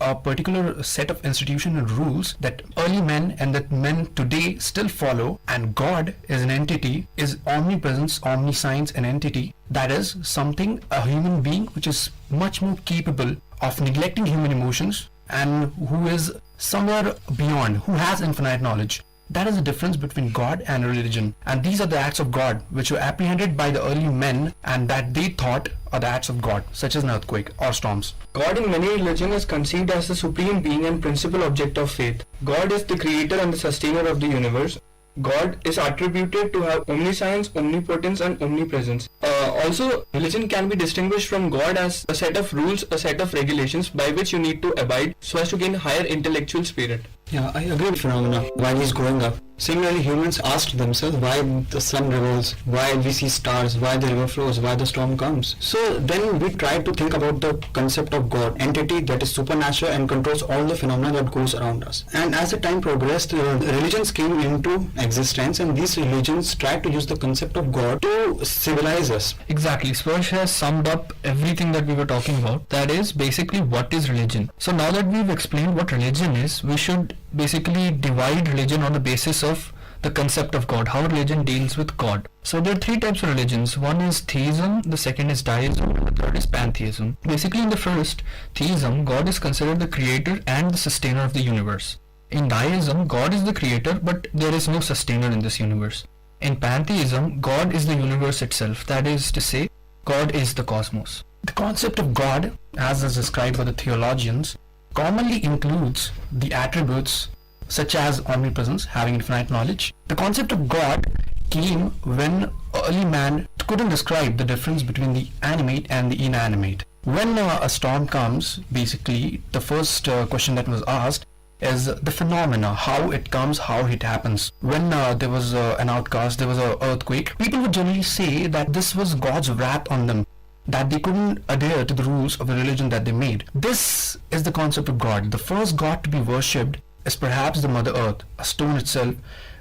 a particular set of institutions and rules that early men and that men today still follow, and God is an entity, is omnipresence, omniscience, an entity that is something, a human being which is much more capable of neglecting human emotions and who is somewhere beyond, who has infinite knowledge. That is the difference between God and religion. And these are the acts of God which were apprehended by the early men and that they thought are the acts of God, such as an earthquake or storms. God in many religions is conceived as the supreme being and principal object of faith. God is the creator and the sustainer of the universe. God is attributed to have omniscience, omnipotence and omnipresence. Also, religion can be distinguished from God as a set of rules, a set of regulations by which you need to abide so as to gain higher intellectual spirit. Yeah, I agree with phenomena while he's growing up. Similarly, humans asked themselves why the sun revolves, why we see stars, why the river flows, why the storm comes. So then we tried to think about the concept of God, entity that is supernatural and controls all the phenomena that goes around us. And as the time progressed, religions came into existence, and these religions tried to use the concept of God to civilize us. Exactly. Sparsh has summed up everything that we were talking about. That is basically what is religion. So now that we've explained what religion is, we should basically divide religion on the basis of the concept of God, how religion deals with God. So there are three types of religions. One is theism, the second is deism, and the third is pantheism. Basically in the first, theism, God is considered the creator and the sustainer of the universe. In deism, God is the creator, but there is no sustainer in this universe. In pantheism, God is the universe itself, that is to say, God is the cosmos. The concept of God, as is described by the theologians, commonly includes the attributes such as omnipresence, having infinite knowledge. The concept of God came when early man couldn't describe the difference between the animate and the inanimate. When a storm comes, basically the first question that was asked is the phenomena, how it comes, how it happens. When there was an outcast, there was an earthquake, people would generally say that this was God's wrath on them, that they couldn't adhere to the rules of the religion that they made. This is the concept of God. The first God to be worshipped is perhaps the Mother Earth, a stone itself.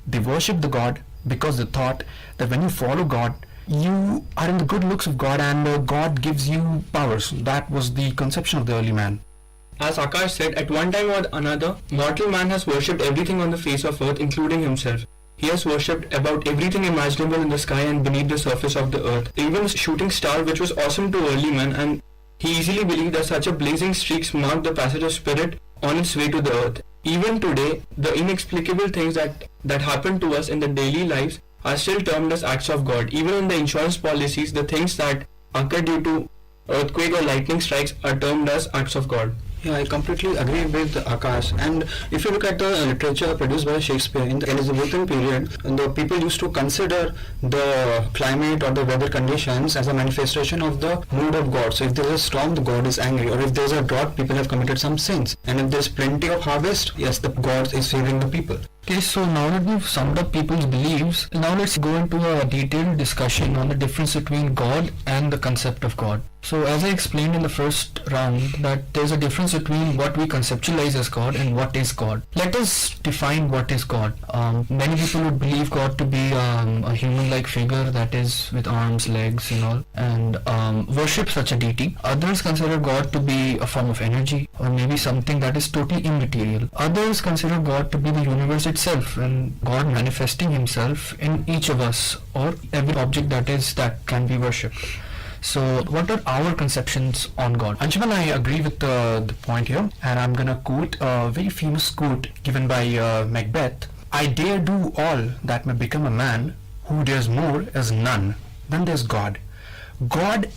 They worshipped the God because they thought that when you follow God, you are in the good looks of God, and God gives you powers. That was the conception of the early man. As Akash said, at one time or another, mortal man has worshipped everything on the face of earth, including himself. He has worshipped about everything imaginable in the sky and beneath the surface of the earth. Even a shooting star, which was awesome to early man, and he easily believed that such a blazing streaks marked the passage of spirit on its way to the earth. Even today, the inexplicable things that happen to us in the daily lives are still termed as acts of God. Even in the insurance policies, the things that occur due to earthquake or lightning strikes are termed as acts of God. Yeah, I completely agree with Akash. And if you look at the literature produced by Shakespeare in the Elizabethan period, the people used to consider the climate or the weather conditions as a manifestation of the mood of God. So if there's a storm, the God is angry, or if there's a drought, people have committed some sins. And if there's plenty of harvest, yes, the God is favoring the people. Okay, so now that we've summed up people's beliefs, now let's go into a detailed discussion on the difference between God and the concept of God. So as I explained in the first round, that there's a difference between what we conceptualize as God and what is God. Let us define what is God. Many people would believe God to be a human-like figure, that is with arms, legs and all, and worship such a deity. Others consider God to be a form of energy, or maybe something that is totally immaterial. Others consider God to be the universe itself, and God manifesting himself in each of us, or every object that can be worshipped. So what are our conceptions on God? Anshuman, I agree with the point here, and I'm gonna quote a very famous quote given by Macbeth. I dare do all that may become a man, who dares more is none. Then there's God. God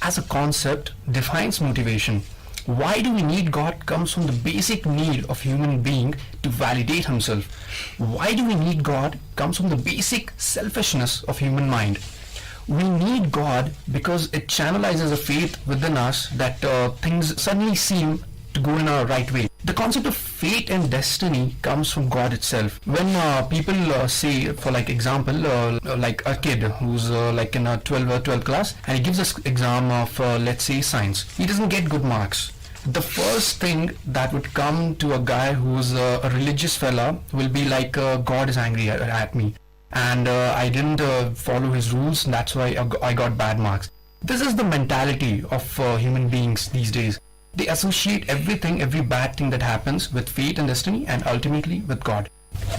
as a concept defines motivation. Why do we need God comes from the basic need of human being to validate himself. Why do we need God comes from the basic selfishness of human mind. We need God because it channelizes a faith within us that things suddenly seem to go in a right way. The concept of fate and destiny comes from God itself. When people say, for like example, like a kid who's like in a 12th class, and he gives us exam of let's say science, he doesn't get good marks. The first thing that would come to a guy who's a religious fella will be like, God is angry at me, and I didn't follow his rules, and that's why I got bad marks. This is the mentality of human beings these days. They associate everything, every bad thing that happens with fate and destiny, and ultimately with God.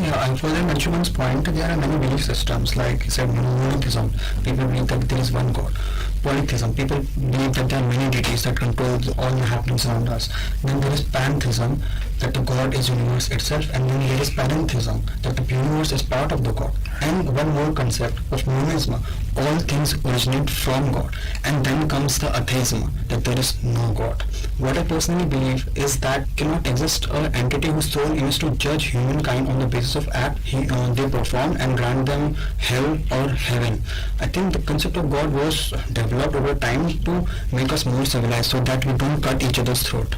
Yeah, and further Anshuman's point, there are many belief systems, like he said, monotheism. People believe that there is one God. Polytheism, people believe that there are many deities that control all the happenings around us. Then there is pantheism, that the God is universe itself, and then there is panentheism, that the universe is part of the God. And one more concept of monism, all things originate from God. And then comes the atheism, that there is no God. What I personally believe is that cannot exist an entity whose sole aim is to judge humankind on the basis of act they perform and grant them hell or heaven. I think the concept of God was developed over time to make us more civilized so that we don't cut each other's throat.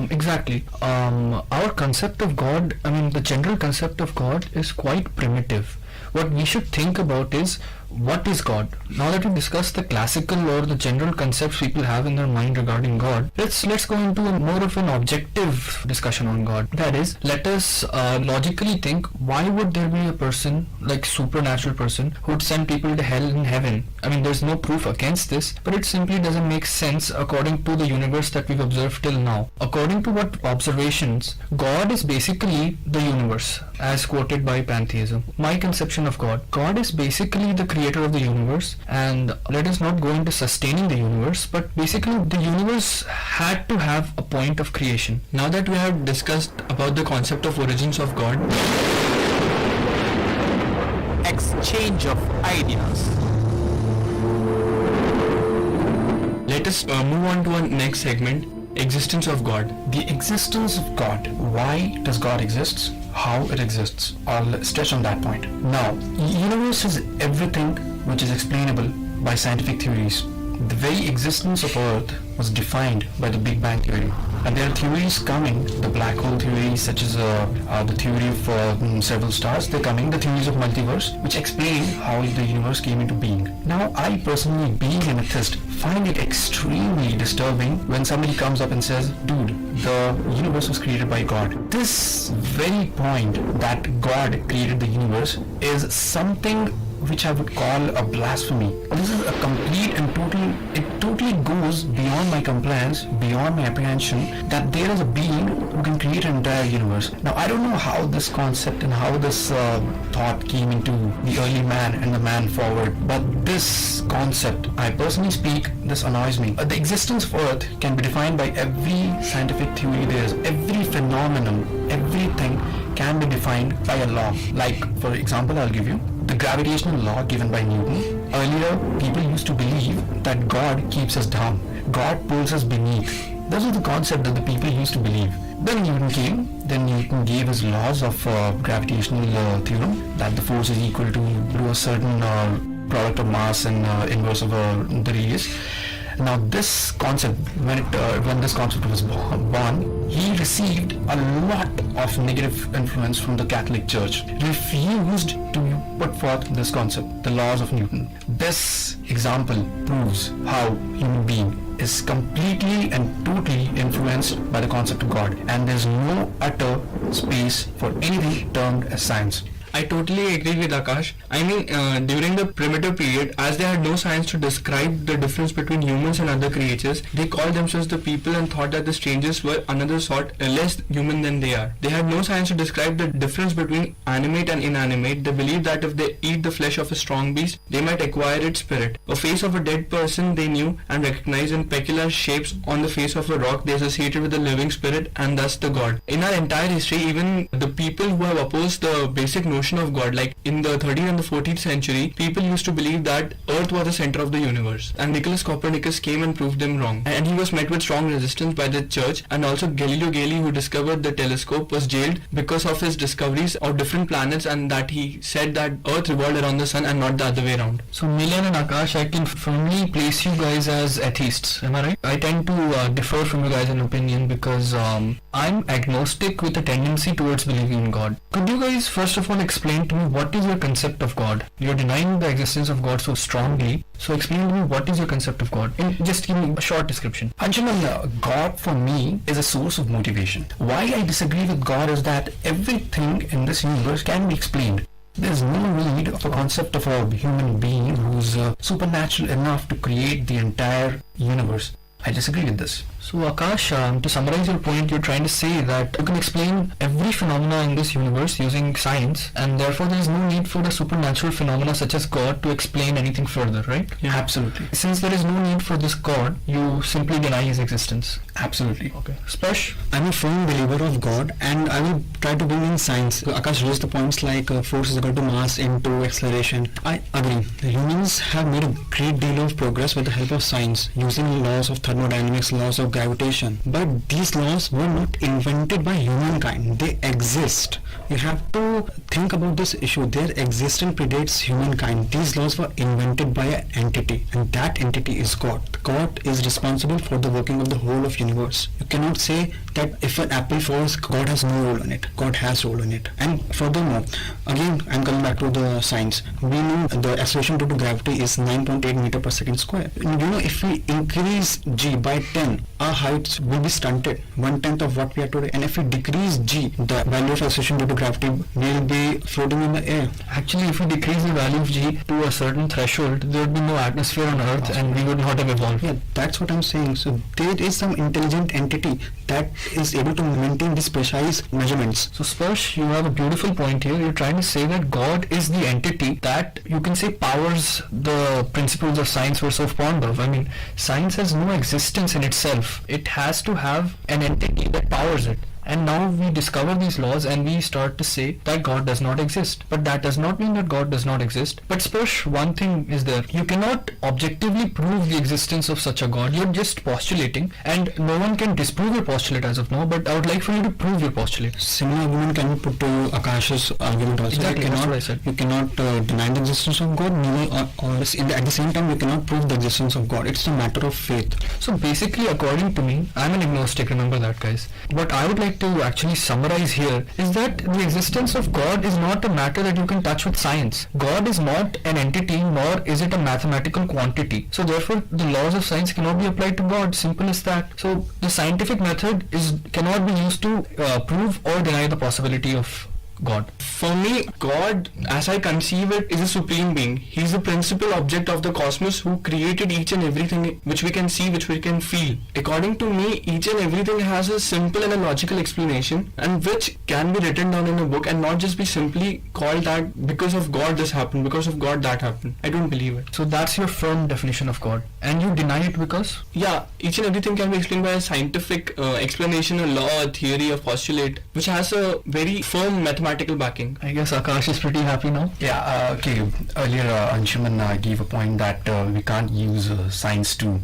Exactly. Our concept of God, the general concept of God is quite primitive. What we should think about is, what is God? Now that we discussed the classical or the general concepts people have in their mind regarding God, let's go into more of an objective discussion on God. That is, let us logically think, why would there be a person, like supernatural person, who would send people to hell and heaven? There's no proof against this, but it simply doesn't make sense according to the universe that we've observed till now. According to what observations, God is basically the universe, as quoted by pantheism. My conception of God is basically the creator of the universe, and let us not go into sustaining the universe, but basically the universe had to have a point of creation. Now that we have discussed about the concept of origins of God, Exchange of ideas. let us move on to our next segment, existence of God. The existence of God. Why does God exist? How it exists. I'll stretch on that point. Now, universe is everything which is explainable by scientific theories. The very existence of Earth was defined by the Big Bang Theory. And there are theories coming, the black hole theory, such as the theory of several stars, they're coming, the theories of multiverse, which explain how the universe came into being. Now, I personally, being an atheist, find it extremely disturbing when somebody comes up and says, dude, the universe was created by God. This very point that God created the universe is something which I would call a blasphemy. This is a complete and totally goes beyond my compliance, beyond my apprehension, that there is a being who can create an entire universe. Now, I don't know how this concept and how this thought came into the early man and the man forward, but this concept, I personally speak, this annoys me. The existence of Earth can be defined by every scientific theory there is. Every phenomenon, everything can be defined by a law. Like, for example, I'll give you the gravitational law given by Newton. Earlier, people used to believe that God keeps us down. God pulls us beneath. This was the concept that the people used to believe. Then Newton came. Then Newton gave his laws of gravitational theorem, that the force is equal to a certain product of mass and inverse of the radius. Now this concept, when this concept was born, he received a lot of negative influence from the Catholic Church. Refused to put forth this concept, the laws of Newton. This example proves how human being is completely and totally influenced by the concept of God, and there's no utter space for anything termed as science. I totally agree with Akash. During the primitive period, as they had no science to describe the difference between humans and other creatures, they called themselves the people and thought that the strangers were another sort, less human than they are. They had no science to describe the difference between animate and inanimate. They believed that if they eat the flesh of a strong beast, they might acquire its spirit. A face of a dead person they knew and recognized, in peculiar shapes on the face of a rock they associated with the living spirit and thus the god. In our entire history, even the people who have opposed the basic notion of God, like in the 13th and the 14th century, people used to believe that Earth was the center of the universe, and Nicholas Copernicus came and proved them wrong, and he was met with strong resistance by the church. And also Galileo Galilei, who discovered the telescope, was jailed because of his discoveries of different planets, and that he said that Earth revolved around the sun and not the other way around. So Milan and Akash, I can firmly place you guys as atheists, am I right? I tend to differ from you guys in opinion because I'm agnostic with a tendency towards believing in God. Could you guys first of all explain to me what is your concept of God? You're denying the existence of God so strongly, so explain to me what is your concept of God, and just give me a short description. Anshuman, God for me is a source of motivation. Why I disagree with God is that everything in this universe can be explained. There's no need of a concept of a human being who's supernatural enough to create the entire universe. I disagree with this. So Akash, to summarize your point, you're trying to say that you can explain every phenomena in this universe using science, and therefore there is no need for the supernatural phenomena such as God to explain anything further, right? Yeah, absolutely. Since there is no need for this God, you simply deny his existence. Absolutely. Okay. Splash? I'm a firm believer of God, and I will try to bring in science. Akash raised the points like force is equal to mass into acceleration. I agree. The humans have made a great deal of progress with the help of science, using laws of thermodynamics, laws of of gravitation. But these laws were not invented by humankind. They exist. You have to think about this issue. Their existence predates humankind. These laws were invented by an entity, and that entity is God. God is responsible for the working of the whole of universe. You cannot say that if an apple falls, God has no role in it. God has role in it. And furthermore, again, I'm coming back to the science. We know the acceleration due to gravity is 9.8 meter per second square. You know, if we increase g by 10, our heights will be stunted, 1/10 of what we are today. And if we decrease g, the value of acceleration due to gravity will be floating in the air. Actually, if we decrease the value of g to a certain threshold, there would be no atmosphere on Earth and we would not have evolved. Yeah, that's what I'm saying. So there is some intelligent entity that is able to maintain these precise measurements. So Sparsh, you have a beautiful point here. You're trying to say that God is the entity that you can say powers the principles of science we're so fond of. I mean, science has no existence in itself. It has to have an entity that powers it. And now we discover these laws and we start to say that God does not exist. But that does not mean that God does not exist. But Sparsh, one thing is there. You cannot objectively prove the existence of such a God. You're just postulating and no one can disprove your postulate as of now. But I would like for you to prove your postulate. Similar argument can be put to Akash's argument also. Exactly, that's what I said. You cannot deny the existence of God, at the same time you cannot prove the existence of God. It's a matter of faith. So basically, according to me, I'm an agnostic, remember that, guys. What I would like to actually summarize here is that the existence of God is not a matter that you can touch with science. God is not an entity, nor is it a mathematical quantity. So therefore, the laws of science cannot be applied to God. Simple as that. So the scientific method cannot be used to prove or deny the possibility of God. For me, God, as I conceive it, is a supreme being. He's the principal object of the cosmos who created each and everything which we can see, which we can feel. According to me, each and everything has a simple and a logical explanation, and which can be written down in a book and not just be simply called that because of God this happened, because of God that happened. I don't believe it. So that's your firm definition of God. And you deny it because? Yeah, each and everything can be explained by a scientific explanation, a law, a theory, a postulate, which has a very firm mathematical backing. I guess Akash is pretty happy now. Yeah, okay. Earlier, Anshuman gave a point that we can't use science to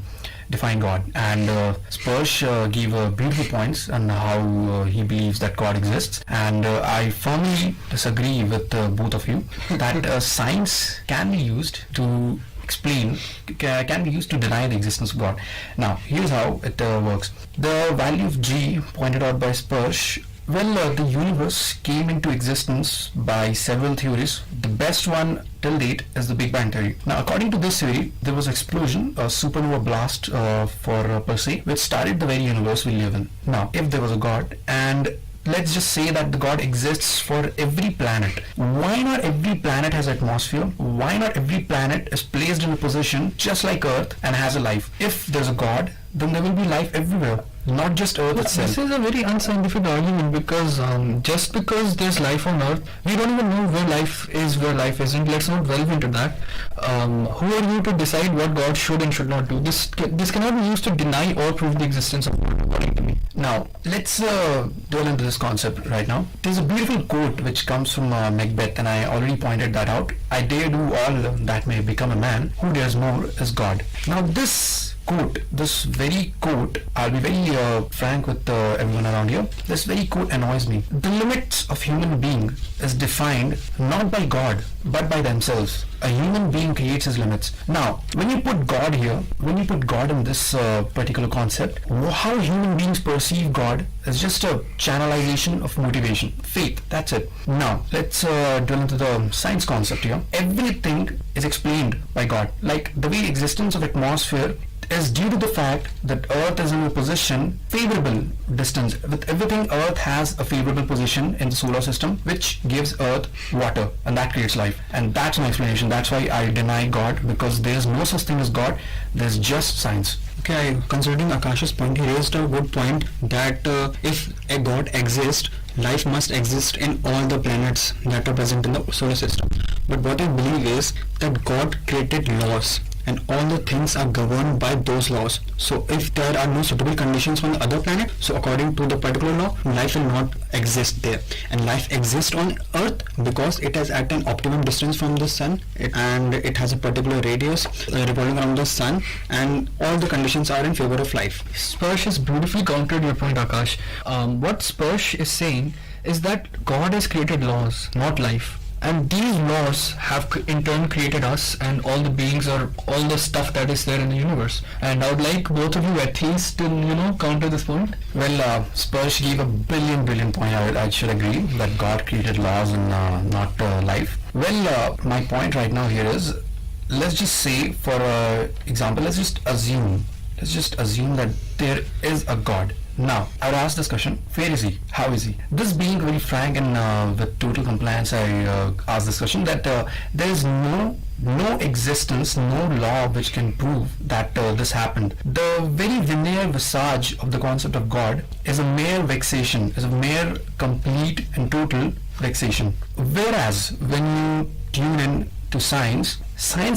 define God, and Sparsh gave beautiful points on how he believes that God exists, and I firmly disagree with both of you that science can be used to explain, can be used to deny the existence of God. Now, here's how it works. The value of G pointed out by Sparsh. Well, the universe came into existence by several theories. The best one till date is the Big Bang theory. Now, according to this theory, there was an explosion, a supernova blast per se, which started the very universe we live in. Now, if there was a God, and let's just say that the God exists for every planet, why not every planet has atmosphere? Why not every planet is placed in a position just like Earth and has a life? If there's a God, then there will be life everywhere, not just Earth itself. This is a very unscientific argument because just because there's life on Earth, we don't even know where life is, where life isn't. Let's not delve into that. Who are you to decide what God should and should not do? This cannot be used to deny or prove the existence of God, according to me. Now, let's delve into this concept right now. There's a beautiful quote which comes from Macbeth, and I already pointed that out. I dare do all that may become a man, who dares more is God. Now, this very quote, I'll be very frank with everyone around here, this very quote annoys me. The limits of human being is defined not by God, but by themselves. A human being creates his limits. Now, when you put God here, when you put God in this particular concept, how human beings perceive God is just a channelization of motivation, faith, that's it. Now, let's drill into the science concept here. Everything is explained by God. Like the very existence of atmosphere is due to the fact that Earth is in a position, favorable distance. With everything, Earth has a favorable position in the solar system, which gives Earth water, and that creates life. And that's my explanation. That's why I deny God, because there's no such thing as God. There's just science. Okay, considering Akash's point, he raised a good point that if a God exists, life must exist in all the planets that are present in the solar system. But what I believe is that God created laws, and all the things are governed by those laws. So if there are no suitable conditions on the other planet, so according to the particular law, life will not exist there. And life exists on Earth because it is at an optimum distance from the sun, and it has a particular radius revolving around the sun, and all the conditions are in favor of life. Sparsh has beautifully countered your point, Akash. What Sparsh is saying is that God has created laws, not life. And these laws have in turn created us and all the beings or all the stuff that is there in the universe. And I would like both of you atheists to, counter this point. Well, Sparsh gave a brilliant point. I should agree that God created laws and not life. Well, my point right now here is, let's just say, for example, let's just assume that there is a God. Now, I would ask this question, where is he? How is he? This being very frank and with total compliance, I ask this question that there is no existence, no law which can prove that this happened. The very veneer visage of the concept of God is a mere vexation, is a mere complete and total vexation. Whereas, when you tune in to science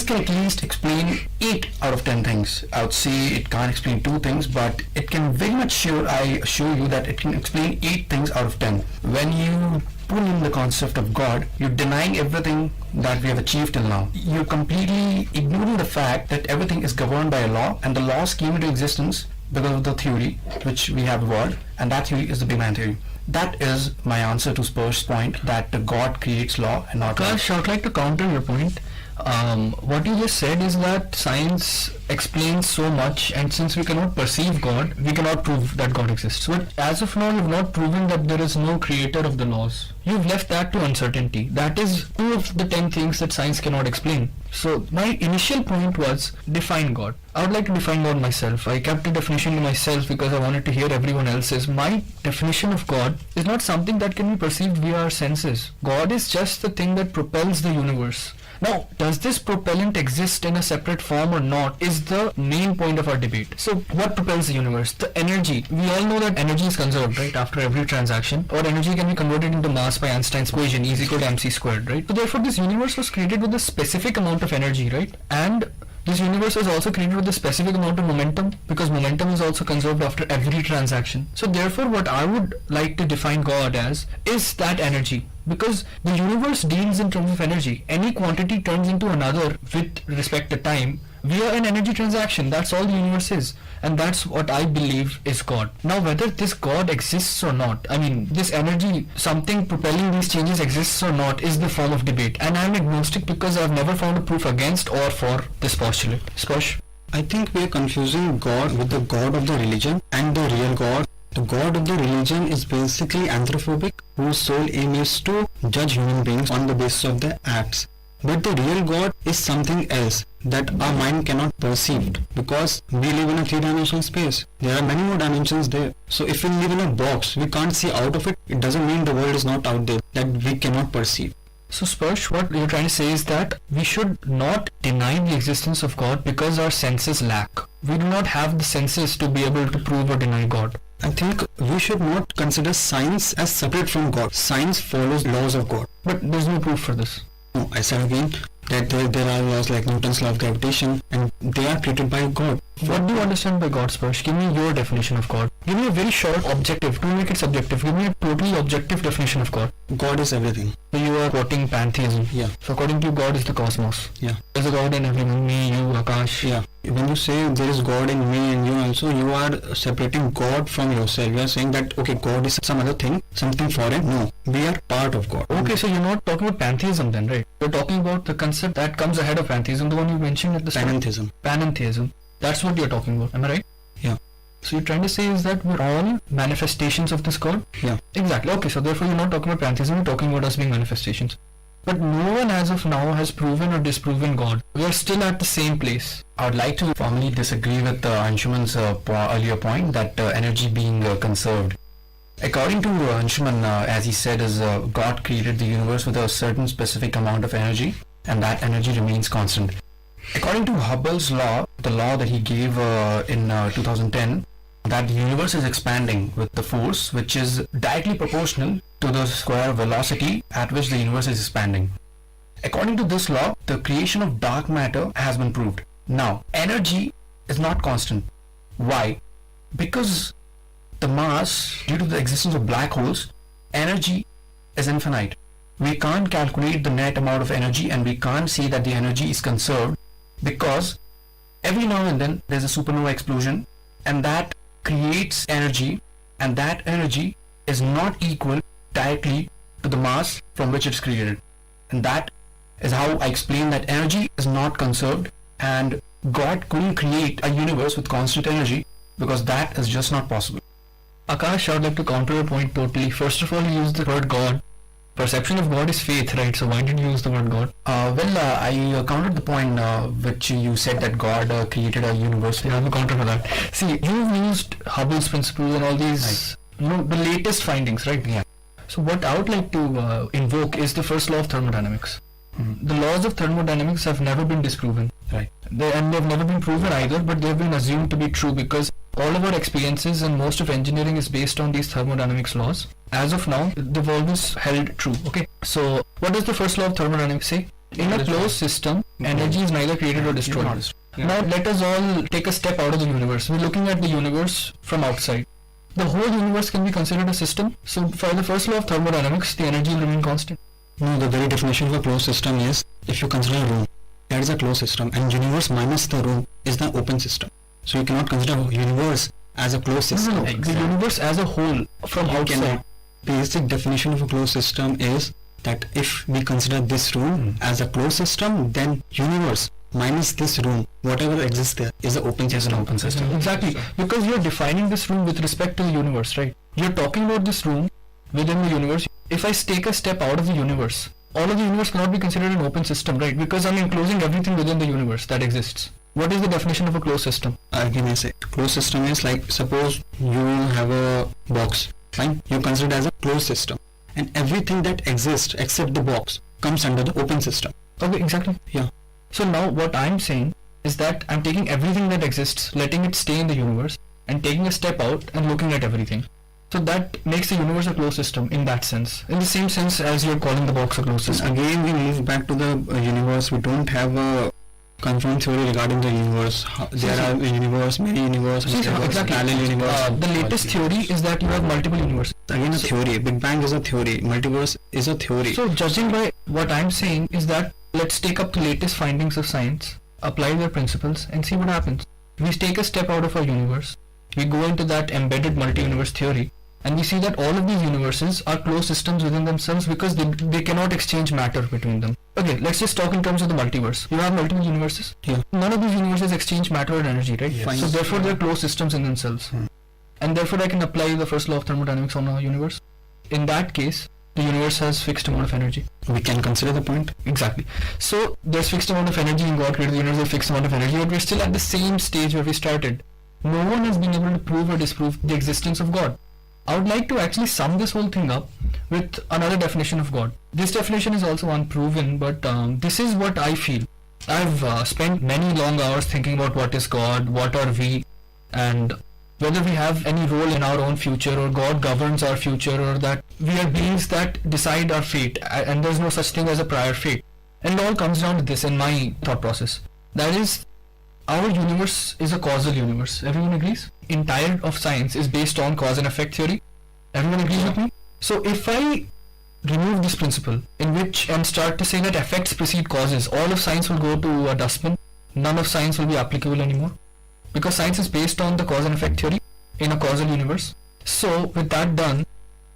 can at least explain 8 out of 10 things. I would say it can't explain 2 things, but it can very much I assure you that it can explain 8 things out of 10. When you pull in the concept of God, you're denying everything that we have achieved till now. You're completely ignoring the fact that everything is governed by a law, and the laws came into existence because of the theory which we have evolved, and that theory is the Big Bang theory. That is my answer to Sparsh's point that God creates law and not life. Akash, I would like to counter your point. What you just said is that science explains so much, and since we cannot perceive God, we cannot prove that God exists. But as of now, you've not proven that there is no creator of the laws. You've left that to uncertainty. That is 2 of the 10 things that science cannot explain. So my initial point was define God. I would like to define God myself. I kept a definition to myself because I wanted to hear everyone else's. My definition of God is not something that can be perceived via our senses. God is just the thing that propels the universe. Now, does this propellant exist in a separate form or not is the main point of our debate. So, what propels the universe? The energy. We all know that energy is conserved, right, after every transaction. Or energy can be converted into mass by Einstein's equation, E is equal to mc squared, right? So, therefore, this universe was created with a specific amount of energy, right? And this universe was also created with a specific amount of momentum, because momentum is also conserved after every transaction. So, therefore, what I would like to define God as is that energy. Because the universe deals in terms of energy. Any quantity turns into another with respect to time via an energy transaction. That's all the universe is. And that's what I believe is God. Now, whether this God exists or not, I mean, this energy, something propelling these changes exists or not, is the form of debate. And I'm agnostic because I've never found a proof against or for this postulate. Sparsh? I think we are confusing God with the God of the religion and the real God. The God of the religion is basically anthropophobic, whose sole aim is to judge human beings on the basis of their acts. But the real God is something else that our mind cannot perceive, because we live in a 3-dimensional space. There are many more dimensions there. So if we live in a box, we can't see out of it. It doesn't mean the world is not out there, that we cannot perceive. So Sparsh, what you're trying to say is that we should not deny the existence of God because our senses lack. We do not have the senses to be able to prove or deny God. I think we should not consider science as separate from God. Science follows laws of God. But there's no proof for this. No, I said again that there are laws like Newton's law of gravitation, and they are created by God. What do you understand by God, Sparsh? Give me your definition of God. Give me a very short objective. Don't make it subjective. Give me a totally objective definition of God. God is everything. So you are quoting pantheism. Yeah. So according to you, God is the cosmos. Yeah. There's a God in everyone. Me, you, Akash. Yeah. When you say there is God in me and you also, you are separating God from yourself. You are saying that, okay, God is some other thing, something foreign. No, we are part of God. Okay, so you're not talking about pantheism then, right? You're talking about the concept that comes ahead of pantheism, the one you mentioned at the start. Panentheism. Panentheism. That's what you're talking about. Am I right? Yeah. So you're trying to say is that we're all manifestations of this God? Yeah. Exactly. Okay, so therefore you're not talking about pantheism, you're talking about us being manifestations. But no one as of now has proven or disproven God. We are still at the same place. I would like to formally disagree with Anshuman's earlier point that energy being conserved. According to Anshuman, as he said, is God created the universe with a certain specific amount of energy, and that energy remains constant. According to Hubble's law, the law that he gave in 2010, that the universe is expanding with the force which is directly proportional to the square velocity at which the universe is expanding. According to this law, the creation of dark matter has been proved. Now, energy is not constant. Why? Because the mass, due to the existence of black holes, energy is infinite. We can't calculate the net amount of energy, and we can't see that the energy is conserved, because every now and then there's a supernova explosion, and that creates energy, and that energy is not equal directly to the mass from which it's created. And that is how I explain that energy is not conserved, and God couldn't create a universe with constant energy, because that is just not possible. Akash, I would like to counter your point totally. First of all, you used the word God. Perception of God is faith, right? So why did you use the word God? I countered the point which you said that God created a universe. I have a counter for that. See, you've used Hubble's principle and all these, the latest findings, right? Yeah. So what I would like to invoke is the first law of thermodynamics. The laws of thermodynamics have never been disproven. Right. And they've never been proven either, but they've been assumed to be true because all of our experiences and most of engineering is based on these thermodynamics laws. As of now, they've always held true. Okay. So what does the first law of thermodynamics say? In a closed system, energy is neither created or destroyed. Now let us all take a step out of the universe. We're looking at the universe from outside. The whole universe can be considered a system. So for the first law of thermodynamics, the energy will remain constant. No, the very definition of a closed system is, if you consider a room, that is a closed system, and universe minus the room is the open system. So you cannot consider universe as a closed system. No, the universe as a whole from outside. Basic definition of a closed system is that if we consider this room as a closed system, then universe minus this room, whatever exists there, is an open system. Exactly, because you're defining this room with respect to the universe, right? You're talking about this room within the universe. If I take a step out of the universe, all of the universe cannot be considered an open system, right? Because I'm enclosing everything within the universe that exists. What is the definition of a closed system? Again, I say closed system is like, suppose you have a box, fine? You consider it as a closed system, and everything that exists except the box comes under the open system. Okay, exactly. Yeah. So now what I'm saying is that I'm taking everything that exists, letting it stay in the universe, and taking a step out and looking at everything. So that makes the universe a closed system in that sense, in the same sense as you're calling the box a closed system. Again, we move back to the universe. We don't have a confirmed theory regarding the universe. There are universe, many universes, exactly. parallel universe. The latest theory is that you have multiple universes. Again, a theory. Big Bang is a theory. Multiverse is a theory. So judging by what I'm saying is that let's take up the latest findings of science, apply their principles, and see what happens. We take a step out of our universe. We go into that embedded multi-universe theory, and we see that all of these universes are closed systems within themselves because they cannot exchange matter between them. Okay, let's just talk in terms of the multiverse. You have multiple universes. Yeah. None of these universes exchange matter or energy, right? Yes. So therefore they're closed systems in themselves. And therefore I can apply the first law of thermodynamics on our universe. In that case, the universe has fixed amount of energy. We can consider the point. Exactly. So there's fixed amount of energy and God created the universe with fixed amount of energy, but we're still at the same stage where we started. No one has been able to prove or disprove the existence of God. I would like to actually sum this whole thing up with another definition of God. This definition is also unproven, but this is what I feel. I've spent many long hours thinking about what is God, what are we, and whether we have any role in our own future, or God governs our future, or that we are beings that decide our fate, and there's no such thing as a prior fate. And it all comes down to this in my thought process. That is, our universe is a causal universe. Everyone agrees? Entire of science is based on cause and effect theory. Everyone agrees with me? So if I remove this principle in which and start to say that effects precede causes, all of science will go to a dustbin. None of science will be applicable anymore. Because science is based on the cause and effect theory in a causal universe. So with that done,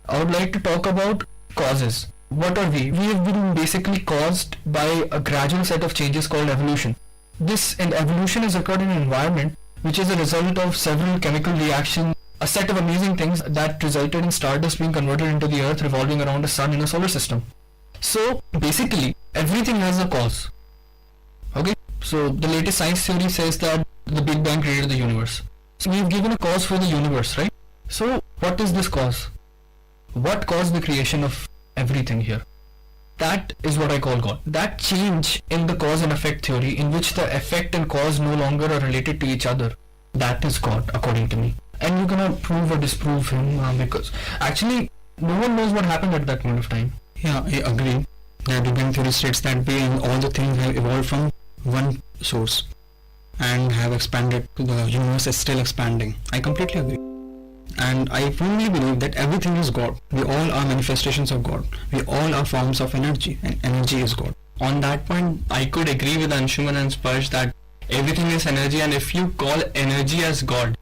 I would like to talk about causes. What are we? We have been basically caused by a gradual set of changes called evolution. This evolution has occurred in an environment which is a result of several chemical reactions, a set of amazing things that resulted in stardust being converted into the earth revolving around a sun in a solar system. So basically everything has a cause. Okay, so the latest science theory says that the Big Bang created the universe. So we've given a cause for the universe, right? So what is this cause? What caused the creation of everything here? That is what I call God. That change in the cause and effect theory in which the effect and cause no longer are related to each other, that is God according to me. And you cannot prove or disprove him because actually no one knows what happened at that point of time. Yeah, I agree. The Big Bang theory states that way, and all the things have evolved from one source. and have expanded. The universe is still expanding. I completely agree. And I firmly believe that everything is God. We all are manifestations of God. We all are forms of energy, and energy is God. On that point, I could agree with Anshuman and Sparsh that everything is energy, and if you call energy as God,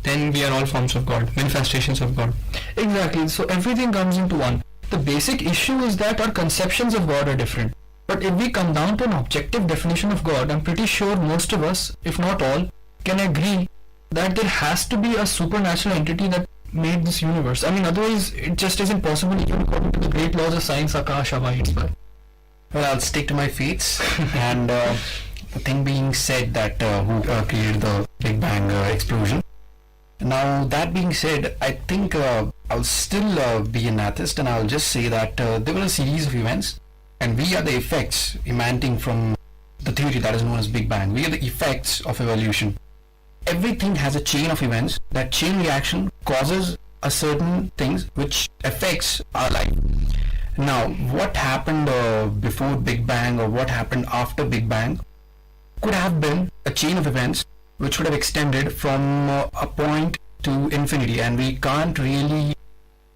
then we are all forms of God, manifestations of God. Exactly. So everything comes into one. The basic issue is that our conceptions of God are different. But if we come down to an objective definition of God, I'm pretty sure most of us, if not all, can agree that there has to be a supernatural entity that made this universe. I mean, otherwise it just isn't possible even according to the great laws of science Akash abides by. Well, I'll stick to my fates. And the thing being said that who created the Big Bang explosion. Now, that being said, I think I'll still be an atheist, and I'll just say that there were a series of events, and we are the effects emanating from the theory that is known as Big Bang. We are the effects of evolution. Everything has a chain of events. That chain reaction causes a certain things which affects our life. Now, what happened before Big Bang or what happened after Big Bang could have been a chain of events which would have extended from a point to infinity, and we can't really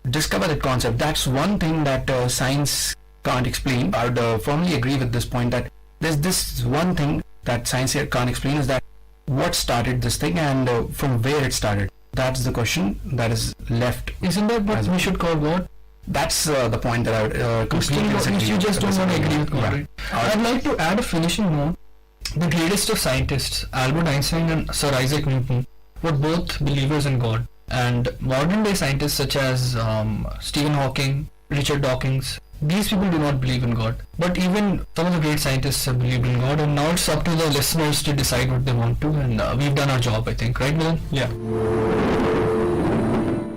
discover that concept. That's one thing that science can't explain. I would firmly agree with this point that there's this one thing that science here can't explain, is that what started this thing and from where it started. That's the question that is left. Isn't that what we should call God? That's the point that I would completely disagree. You just don't want to agree with God, right? I'd like to add a finishing note. The greatest of scientists, Albert Einstein and Sir Isaac Newton, were both believers in God. And modern day scientists such as Stephen Hawking, Richard Dawkins, these people do not believe in God. But even some of the great scientists have believed in God, and now it's up to the listeners to decide what they want to, and we've done our job, I think. Right, Milan? Yeah.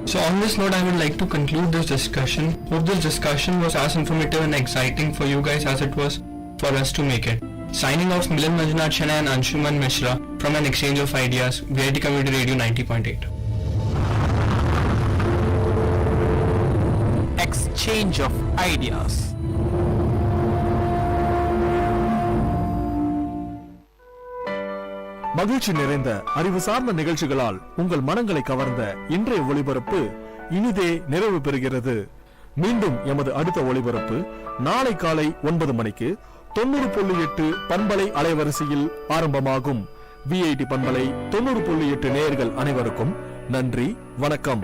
So on this note, I would like to conclude this discussion. Hope this discussion was as informative and exciting for you guys as it was for us to make it. Signing off, Milan Manjunath Chennai and Anshuman Mishra from an exchange of ideas, VIT Community Radio 90.8. Exchange of ideas. மகிழ்ச்சி நிறைந்த அறிவு சார்ந்த நிகழ்ச்சிகளால் உங்கள் மனங்களை கவர்ந்த இன்றைய ஒளிபரப்பு இனிதே நிறைவு பெறுகிறது. மீண்டும் எமது அடுத்த ஒளிபரப்பு நாளை காலை 9 மணிக்கு 90.8 பண்பலை அலைவரிசையில் ஆரம்பமாகும். VIT பண்பலை 90.8 நேயர்கள் அனைவருக்கும் நன்றி, வணக்கம்.